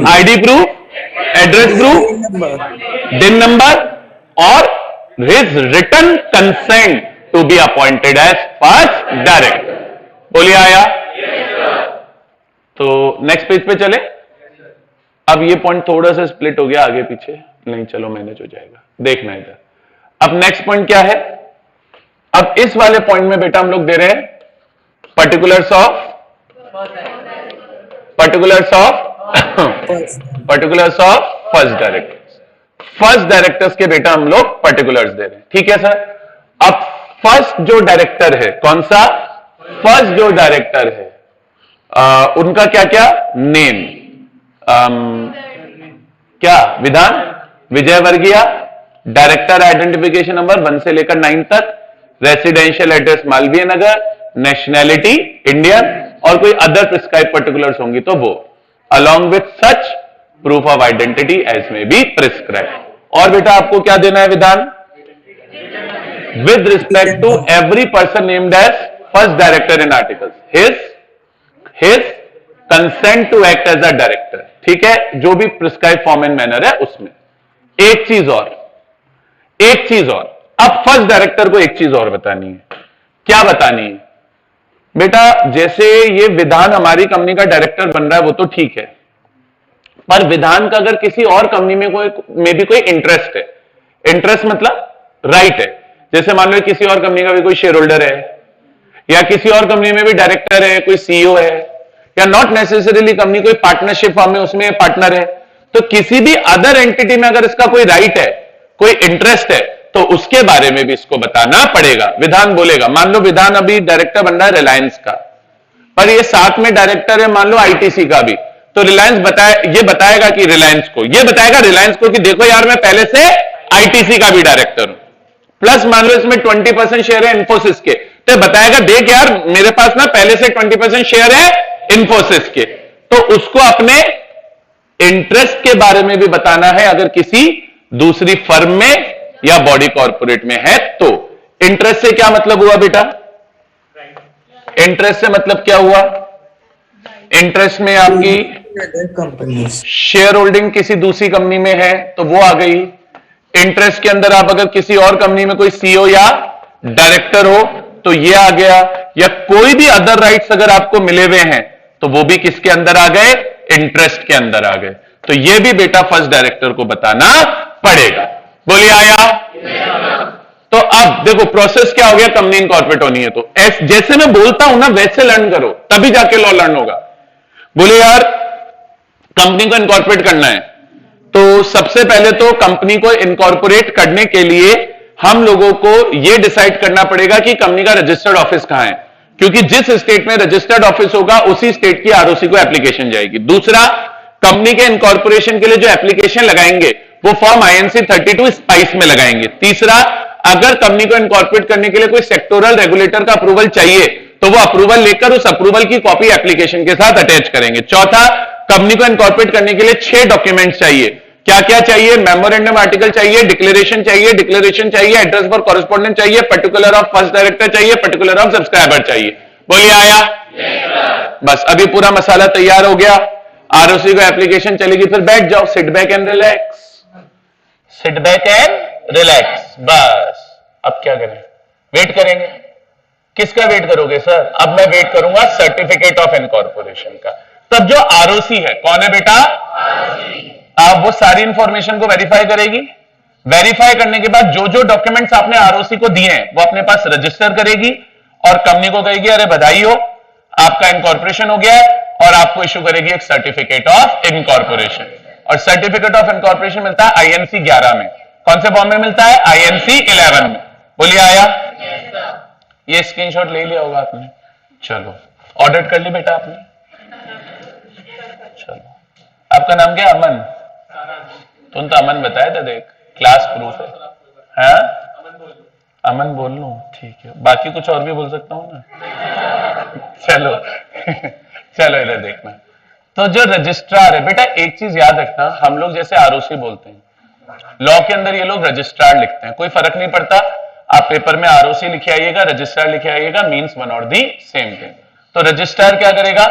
ID proof, address proof, DIN number और his written consent to be appointed as first director. बोलिए आया? तो नेक्स्ट पेज पे चले। अब ये पॉइंट थोड़ा सा स्प्लिट हो गया आगे पीछे, नहीं चलो मैनेज हो जाएगा, देखना इधर। अब नेक्स्ट पॉइंट क्या है? अब इस वाले पॉइंट में बेटा हम लोग दे रहे हैं particulars of first directors. First directors के बेटा हम लोग पर्टिकुलर्स दे रहे हैं, ठीक है सर? अब फर्स्ट जो डायरेक्टर है, कौन सा? फर्स्ट जो डायरेक्टर है उनका क्या क्या? नेम, क्या विधान, विजय वर्गीय, डायरेक्टर आइडेंटिफिकेशन नंबर 1 से लेकर 9 तक, residential address Malviya Nagar, nationality Indian, और कोई अदर प्रिस्क्राइब पर्टिकुलर्स होंगी तो वो, along with such proof of identity as may be prescribe. और बेटा आपको क्या देना है? विधान with respect to every person named as first director in articles, his consent to act as a director, ठीक है? जो भी प्रिस्क्राइब फॉर्म एंड मैनर है उसमें। एक चीज और, अब फर्स्ट डायरेक्टर को एक चीज और बतानी है। क्या बतानी है बेटा? जैसे ये विधान हमारी कंपनी का डायरेक्टर बन रहा है वो तो ठीक है, पर विधान का अगर किसी और कंपनी में भी कोई इंटरेस्ट है, इंटरेस्ट मतलब राइट है, जैसे मान लो किसी और कंपनी का भी कोई शेयर होल्डर है, या किसी और कंपनी में भी डायरेक्टर है, कोई सीईओ है, या नॉट नेसेसरीली कंपनी कोई पार्टनरशिप फॉर्म में उसमें पार्टनर है, तो किसी भी अदर एंटिटी में अगर इसका कोई राइट है, कोई इंटरेस्ट है, तो उसके बारे में भी इसको बताना पड़ेगा। विधान बोलेगा, मान लो विधान अभी डायरेक्टर बन रहा है रिलायंस का, पर ये साथ में डायरेक्टर है मान लो आईटीसी का भी, तो रिलायंस बताएगा कि रिलायंस को कि देखो यार मैं पहले से आईटीसी का भी डायरेक्टर हूं, प्लस मान लो इसमें 20% शेयर है इन्फोसिस के, तो बताएगा देख यार मेरे पास ना पहले से 20% शेयर है इन्फोसिस के, तो उसको अपने इंटरेस्ट के बारे में भी बताना है अगर किसी दूसरी फर्म में या बॉडी कॉर्पोरेट में है तो। इंटरेस्ट से क्या मतलब हुआ बेटा? इंटरेस्ट से मतलब क्या हुआ? इंटरेस्ट में आपकी शेयर होल्डिंग किसी दूसरी कंपनी में है तो वो आ गई। इंटरेस्ट के अंदर आप अगर किसी और कंपनी में कोई सीईओ या डायरेक्टर हो तो ये आ गया, या कोई भी अदर राइट्स अगर आपको मिले हुए हैं तो वो भी किसके अंदर आ गए? इंटरेस्ट के अंदर आ गए। तो ये भी बेटा फर्स्ट डायरेक्टर को बताना पड़ेगा। बोलिए आया? तो अब देखो प्रोसेस क्या हो गया, कंपनी इनकॉर्पोरेट होनी है तो जैसे मैं बोलता हूं ना वैसे लर्न करो, तभी जाके लॉ लर्न होगा। बोले यार कंपनी को इनकॉर्पोरेट करना है तो सबसे पहले तो कंपनी को इनकॉर्पोरेट करने के लिए हम लोगों को यह डिसाइड करना पड़ेगा कि कंपनी का रजिस्टर्ड ऑफिस कहां है, क्योंकि जिस स्टेट में रजिस्टर्ड ऑफिस होगा उसी स्टेट की आरओसी को एप्लीकेशन जाएगी। दूसरा, कंपनी के इनकॉर्पोरेशन के लिए जो एप्लीकेशन लगाएंगे वो फॉर्म INC 32 स्पाइस में लगाएंगे। तीसरा, अगर कंपनी को इनकॉर्पोरेट करने के लिए कोई सेक्टोरल रेगुलेटर का अप्रूवल चाहिए तो वो अप्रूवल लेकर उस अप्रूवल की कॉपी एप्लीकेशन के साथ अटैच करेंगे। चौथा, कंपनी को इनकॉर्पोरेट करने के लिए 6 डॉक्यूमेंट्स चाहिए। क्या क्या चाहिए? मेमोरेंडम आर्टिकल चाहिए, डिक्लेरेशन चाहिए, एड्रेस फॉर कॉरेस्पॉन्डेंट चाहिए, पर्टिकुलर ऑफ फर्स्ट डायरेक्टर चाहिए, पर्टिकुलर ऑफ सब्सक्राइबर चाहिए। बोलिए आया? बस अभी पूरा मसाला तैयार हो गया, आरओसी को एप्लीकेशन चलेगी, फिर बैठ जाओ, sit back and relax, sit back and relax. बस अब क्या करें? वेट करेंगे। किसका वेट करोगे सर? अब मैं वेट करूंगा सर्टिफिकेट ऑफ इनकॉर्पोरेशन का। तब जो आरओसी है कौन है बेटा? आप वो सारी इंफॉर्मेशन को वेरीफाई करेगी। वेरीफाई करने के बाद जो जो डॉक्यूमेंट्स आपने आरओसी को दिए हैं वो अपने पास रजिस्टर करेगी और कंपनी को कहेगी अरे बधाई हो आपका इनकॉर्पोरेशन हो गया है, और आपको इशू करेगी एक सर्टिफिकेट ऑफ इनकॉर्पोरेशन। और सर्टिफिकेट ऑफ इनकॉर्पोरेशन मिलता है INC 11 में। कौन से फॉर्म में मिलता है? INC 11 में। बोलिए आया? ये स्क्रीनशॉट ले लिया होगा आपने। चलो ऑडिट कर ली बेटा आपने? चलो, आपका नाम क्या? अमन। तुम तो अमन बताया था, देख क्लास प्रूफ है। हाँ, अमन बोल लूं? ठीक है, बाकी कुछ और भी बोल सकता हूं ना? चलो चलो इधर देखना। तो जो रजिस्ट्रार है बेटा, एक चीज याद रखना, हम लोग जैसे आरओसी बोलते हैं, लॉ के अंदर ये लोग रजिस्ट्रार लिखते हैं, कोई फर्क नहीं पड़ता, आप पेपर में आरओसी लिखे आइएगा, रजिस्ट्रार लिखे आइएगा, मीन्स वन और दी सेम थिंग। तो रजिस्ट्रार क्या करेगा?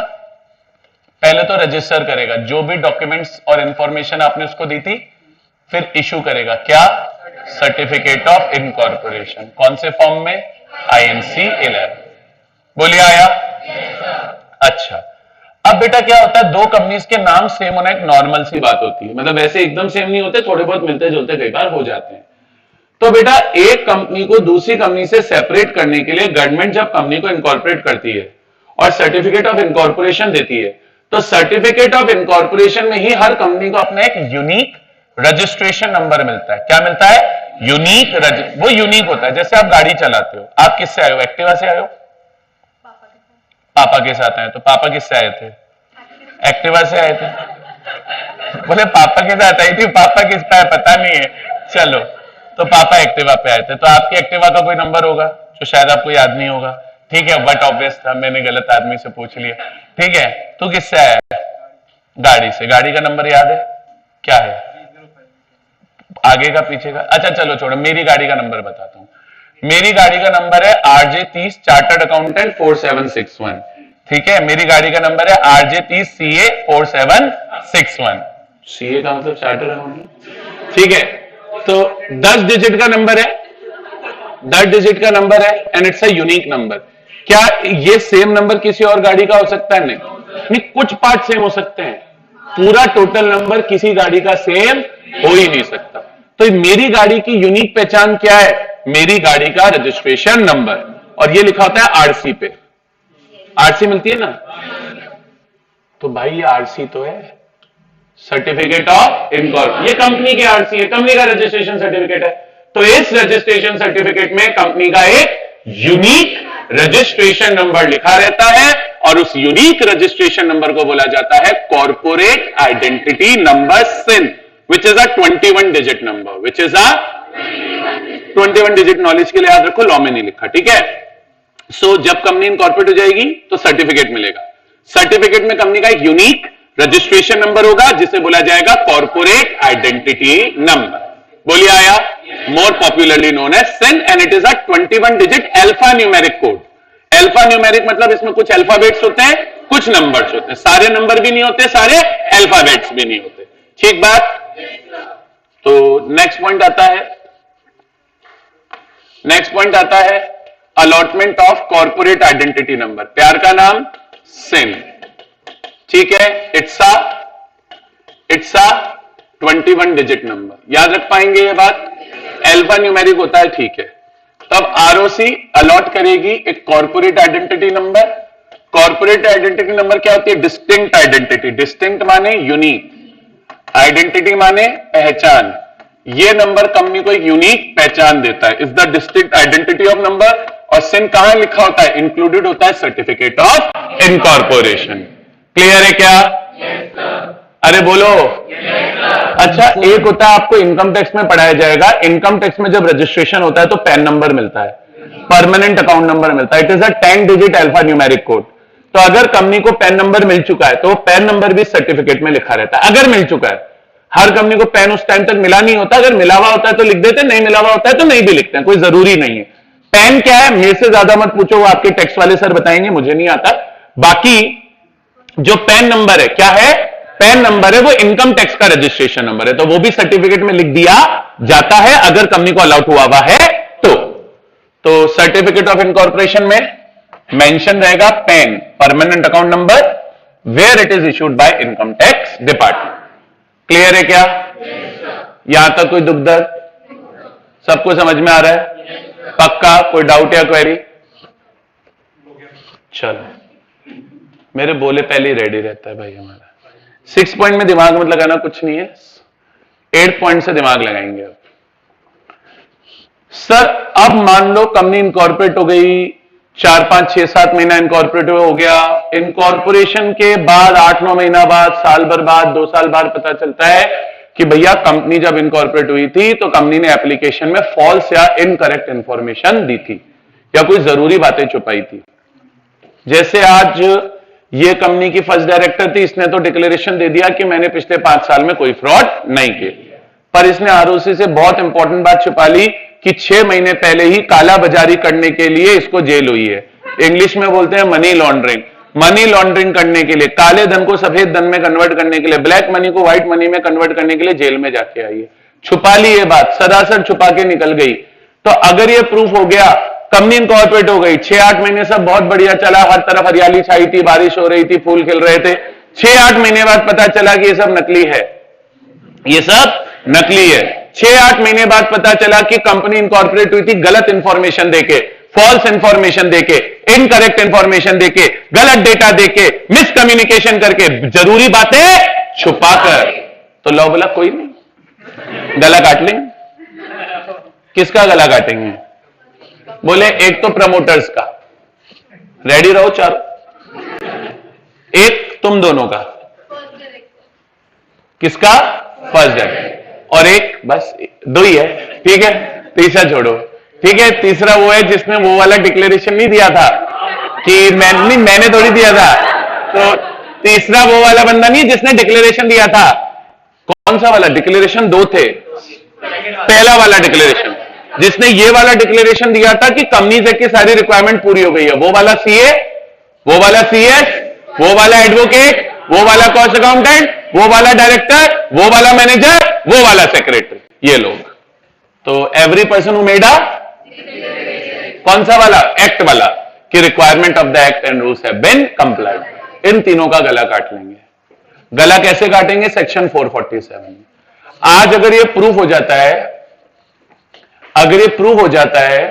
पहले तो रजिस्टर करेगा जो भी डॉक्यूमेंट्स और इंफॉर्मेशन आपने उसको दी थी, फिर इशू करेगा क्या? Certificate of incorporation. कौन से फॉर्म में? INC 11। बोलिए आया? अच्छा, अब बेटा क्या होता है, दो कंपनीज के नाम सेम होना एक नॉर्मल सी बात होती है, मतलब वैसे एकदम सेम नहीं होते, थोड़े बहुत मिलते जुलते कई बार हो जाते हैं। तो बेटा एक कंपनी को दूसरी कंपनी से सेपरेट करने के लिए गवर्नमेंट जब कंपनी को इनकॉर्पोरेट करती है और सर्टिफिकेट ऑफ इनकॉर्पोरेशन देती है, तो सर्टिफिकेट ऑफ इनकॉर्पोरेशन में ही हर कंपनी को अपना एक यूनिक रजिस्ट्रेशन नंबर मिलता है। क्या मिलता है? यूनिक वो यूनिक होता है। जैसे आप गाड़ी चलाते हो, आप किससे आए हो? एक्टिवा से आए हो? पापा के साथ आए। तो पापा किससे आए थे? एक्टिवा से आए थे। बोले पापा के साथ आई थी, पापा किस पे पता नहीं है। चलो, तो पापा एक्टिवा पे आए थे, तो आपकी एक्टिवा का कोई नंबर होगा जो शायद आपको याद नहीं होगा, ठीक है, बट ऑब्वियस था, मैंने गलत आदमी से पूछ लिया, ठीक है। तू किससे आया? गाड़ी से। गाड़ी का नंबर याद है? क्या है? आगे का पीछे का? अच्छा चलो छोड़ो, मेरी गाड़ी का नंबर बताता हूं। मेरी गाड़ी का नंबर है RJ30 चार्टर्ड अकाउंटेंट 4761, ठीक है। मेरी गाड़ी का नंबर है RJ30 CA 4761। CA का मतलब चार्टर्ड अकाउंटेंट, ठीक है। तो 10 डिजिट का नंबर है, 10 डिजिट का नंबर है, and it's a unique number. क्या ये सेम नंबर किसी और गाड़ी का हो सकता है? नहीं, कुछ पार्ट सेम हो सकते हैं, पूरा टोटल नंबर किसी गाड़ी का सेम हो ही नहीं सकता। तो मेरी गाड़ी की यूनिक पहचान क्या है? मेरी गाड़ी का रजिस्ट्रेशन नंबर, और ये लिखा होता है आरसी पे। आरसी मिलती है ना, तो भाई ये आरसी तो है, सर्टिफिकेट ऑफ इनकॉर्पोरेशन, ये कंपनी के आरसी है, कंपनी का रजिस्ट्रेशन सर्टिफिकेट है। तो इस रजिस्ट्रेशन सर्टिफिकेट में कंपनी का एक यूनिक रजिस्ट्रेशन नंबर लिखा रहता है, और उस यूनिक रजिस्ट्रेशन नंबर को बोला जाता है corporate identity number CIN, which is a 21 digit number, which is a 21 digit. Knowledge के लिए याद रखो, लॉ में नहीं लिखा, ठीक है। सो जब कंपनी इनकॉर्पोरेट हो जाएगी तो सर्टिफिकेट मिलेगा, सर्टिफिकेट में कंपनी का एक यूनिक रजिस्ट्रेशन नंबर होगा जिसे बोला जाएगा कॉर्पोरेट आइडेंटिटी नंबर। बोलिए आया? More popularly known as CIN, and it is a 21 digit alpha numeric code. Alpha numeric मतलब इसमें कुछ अल्फाबेट्स होते हैं, कुछ नंबर्स होते हैं, सारे नंबर भी नहीं होते, सारे अल्फाबेट्स भी नहीं होते, ठीक बात। तो नेक्स्ट पॉइंट आता है, नेक्स्ट पॉइंट आता है allotment of corporate identity number. प्यार का नाम सिन, ठीक है। इट्स अ 21 डिजिट नंबर, याद रख पाएंगे ये बात? अल्फा न्यूमेरिक होता है, ठीक है। तब आरओसी अलॉट करेगी एक corporate identity number. Corporate identity number क्या होती है? Distinct identity. डिस्टिंक्ट माने यूनिक, आइडेंटिटी माने पहचान। ये नंबर कंपनी को एक यूनिक पहचान देता है, is the distinct identity of number. और सिन कहां लिखा होता है? इंक्लूडेड होता है सर्टिफिकेट ऑफ इनकॉर्पोरेशन। क्लियर है क्या? अरे बोलो। अच्छा, एक होता है आपको इनकम टैक्स में पढ़ाया जाएगा, इनकम टैक्स में जब रजिस्ट्रेशन होता है तो पैन नंबर मिलता है, परमानेंट अकाउंट नंबर मिलता है, it is a 10 digit alpha numeric code. तो अगर कंपनी को पैन नंबर मिल चुका है तो पैन नंबर भी सर्टिफिकेट में लिखा रहता है, अगर मिल चुका है। हर कंपनी को पैन उस टाइम तक मिला नहीं होता, अगर मिला हुआ होता है तो लिख देते, नहीं मिला हुआ होता है तो नहीं भी लिखते हैं, कोई जरूरी नहीं है। पैन क्या है मेरे से ज्यादा मत पूछो, वो आपके टैक्स वाले सर बताएंगे, मुझे नहीं आता। बाकी जो पैन नंबर है क्या है? पैन नंबर है वो इनकम टैक्स का रजिस्ट्रेशन नंबर है, तो वो भी सर्टिफिकेट में लिख दिया जाता है अगर कंपनी को अलाउड हुआ हुआ है तो सर्टिफिकेट ऑफ इनकॉर्पोरेशन में मेंशन रहेगा PAN, permanent account number, where it is issued by income tax department. Clear है क्या? यहां तक कोई दुख दर्द? सबको समझ में आ रहा है? पक्का? कोई डाउट या क्वेरी? चलो, मेरे बोले पहले ही रेडी रहता है भाई हमारा। 6 पॉइंट में दिमाग मत लगाना, कुछ नहीं है, 8 पॉइंट से दिमाग लगाएंगे अब। सर अब मान लो कंपनी इनकॉर्पोरेट हो गई, 4-5, 6-7 महीना इनकॉर्पोरेट हो गया। इनकॉर्पोरेशन के बाद 8-9 महीना बाद, साल भर बाद, 2 साल बाद पता चलता है कि भैया कंपनी जब इनकॉर्पोरेट हुई थी तो कंपनी ने एप्लीकेशन में फॉल्स या इनकरेक्ट इंफॉर्मेशन दी थी या कोई जरूरी बातें छुपाई थी। जैसे आज ये कंपनी की फर्स्ट डायरेक्टर थी, इसने तो डिक्लेरेशन दे दिया कि मैंने पिछले 5 साल में कोई फ्रॉड नहीं किया, पर इसने आरओसी से बहुत इंपॉर्टेंट बात छुपा ली कि 6 महीने पहले ही काला बाजारी करने के लिए इसको जेल हुई है। इंग्लिश में बोलते हैं मनी लॉन्ड्रिंग। मनी लॉन्ड्रिंग करने के लिए, काले धन को सफेद धन में कन्वर्ट करने के लिए, ब्लैक मनी को व्हाइट मनी में कन्वर्ट करने के लिए जेल में जाके आई है। छुपा ली ये बात, सरासर छुपा के निकल गई। तो अगर ये प्रूफ हो गया, कंपनी इनकॉर्पोरेट हो गई, 6-8 महीने सब बहुत बढ़िया चला, हर तरफ हरियाली छाई थी, बारिश हो रही थी, फूल खिल रहे थे। 6-8 महीने बाद पता चला कि ये सब नकली है, ये सब नकली है। 6-8 महीने बाद पता चला कि कंपनी इनकॉर्पोरेट हुई थी गलत इंफॉर्मेशन देके, फॉल्स इंफॉर्मेशन देके, इनकरेक्ट इंफॉर्मेशन देके, गलत डेटा देके, मिसकम्युनिकेशन करके, जरूरी बातें छुपाकर। तो लॉ बोला कोई नहीं, गला काट लेंगे। किसका गला काटेंगे? बोले एक तो प्रमोटर्स का, रेडी रहो चारों, एक तुम दोनों का, किसका? फर्स्ट डायरेक्टर, और एक बस 2 ही है, ठीक है, तीसरा छोड़ो, ठीक है। तीसरा वो है जिसने वो वाला डिक्लेरेशन नहीं दिया था कि मैंने थोड़ी दिया था। तो तीसरा वो वाला बंदा नहीं जिसने डिक्लेरेशन दिया था। कौन सा वाला डिक्लेरेशन? 2 थे। पहला वाला डिक्लेरेशन जिसने ये वाला डिक्लेरेशन दिया था कि कंपनीज एक्ट की सारी रिक्वायरमेंट पूरी हो गई है, वो वाला सीए, वो वाला सीएस, वो वाला एडवोकेट, वो वाला कॉस्ट अकाउंटेंट, वो वाला डायरेक्टर, वो वाला मैनेजर, वो वाला सेक्रेटरी, ये लोग। तो every person who made a, कौन सा वाला? एक्ट वाला, कि requirement of the act and rules have been complied. इन तीनों का गला काट लेंगे। गला कैसे काटेंगे? सेक्शन 447। आज अगर ये प्रूफ हो जाता है, अगर ये प्रूव हो जाता है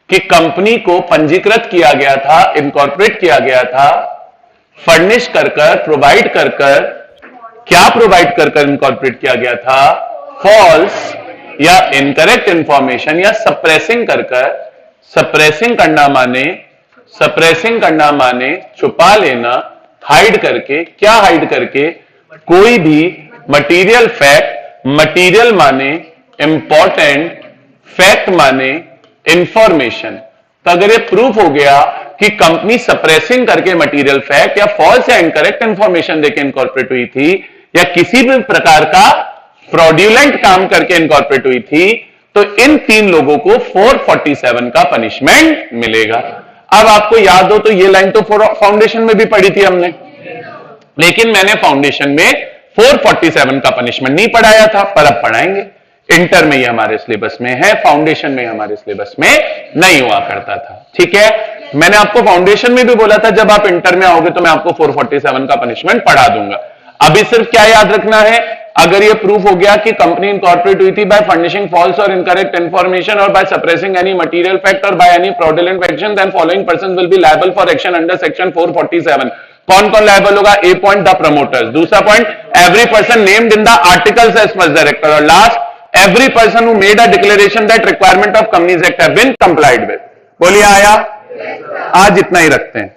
कि कंपनी को पंजीकृत किया गया था, इनकॉर्पोरेट किया गया था, फर्निश कर कर, प्रोवाइड कर कर, क्या प्रोवाइड कर कर इनकॉर्पोरेट किया गया था? फॉल्स या इनकरेक्ट इंफॉर्मेशन या सप्रेसिंग कर कर, सप्रेसिंग करना माने छुपा लेना, हाइड करके। क्या हाइड करके? कोई भी मटीरियल फैक्ट, मटीरियल माने इंपॉर्टेंट, फैक्ट माने इंफॉर्मेशन। तो अगर ये प्रूफ हो गया कि कंपनी सप्रेसिंग करके मटीरियल फैक्ट या फॉल्स या इनकरेक्ट इंफॉर्मेशन देके इनकॉर्पोरेट हुई थी या किसी भी प्रकार का फ्रॉड्यूलेंट काम करके इनकॉर्पोरेट हुई थी, तो इन 3 लोगों को 447 का पनिशमेंट मिलेगा। अब आपको याद हो तो ये लाइन तो फाउंडेशन में भी पढ़ी थी हमने, लेकिन मैंने फाउंडेशन में 447 का पनिशमेंट नहीं पढ़ाया था, पर अब पढ़ाएंगे। इंटर में ये हमारे सिलेबस में है, फाउंडेशन में हमारे सिलेबस में नहीं हुआ करता था, ठीक है। मैंने आपको फाउंडेशन में भी बोला था जब आप इंटर में आओगे तो मैं आपको 447 का पनिशमेंट पढ़ा दूंगा। अभी सिर्फ क्या याद रखना है? अगर ये प्रूफ हो गया कि कंपनी इनकॉर्पोरेट हुई थी बाय फर्निशिंग फॉल्स और इनकरेक्ट इंफॉर्मेशन और by suppressing any material fact और by any fraudulent action, then following person will be liable for action under section 447। कौन कौन लायबल होगा? ए पॉइंट द प्रमोटर्स, दूसरा point every person named in the articles as first director, और last every person who made a declaration that requirement of companies act have been complied with। बोलिए आया? आज इतना ही रखते हैं,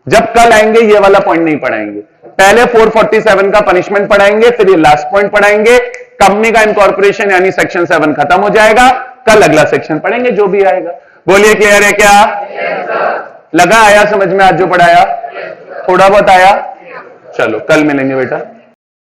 जब कल आएंगे ये वाला पॉइंट नहीं पढ़ाएंगे। पहले 447 का पनिशमेंट पढ़ाएंगे, फिर ये लास्ट पॉइंट पढ़ाएंगे। कंपनी का इनकॉर्पोरेशन यानी सेक्शन 7 खत्म हो जाएगा, कल अगला सेक्शन पढ़ेंगे जो भी आएगा। बोलिए क्लियर है क्या? लगा? आया समझ में आज जो पढ़ाया? थोड़ा बहुत आया? चलो कल मिलेंगे बेटा।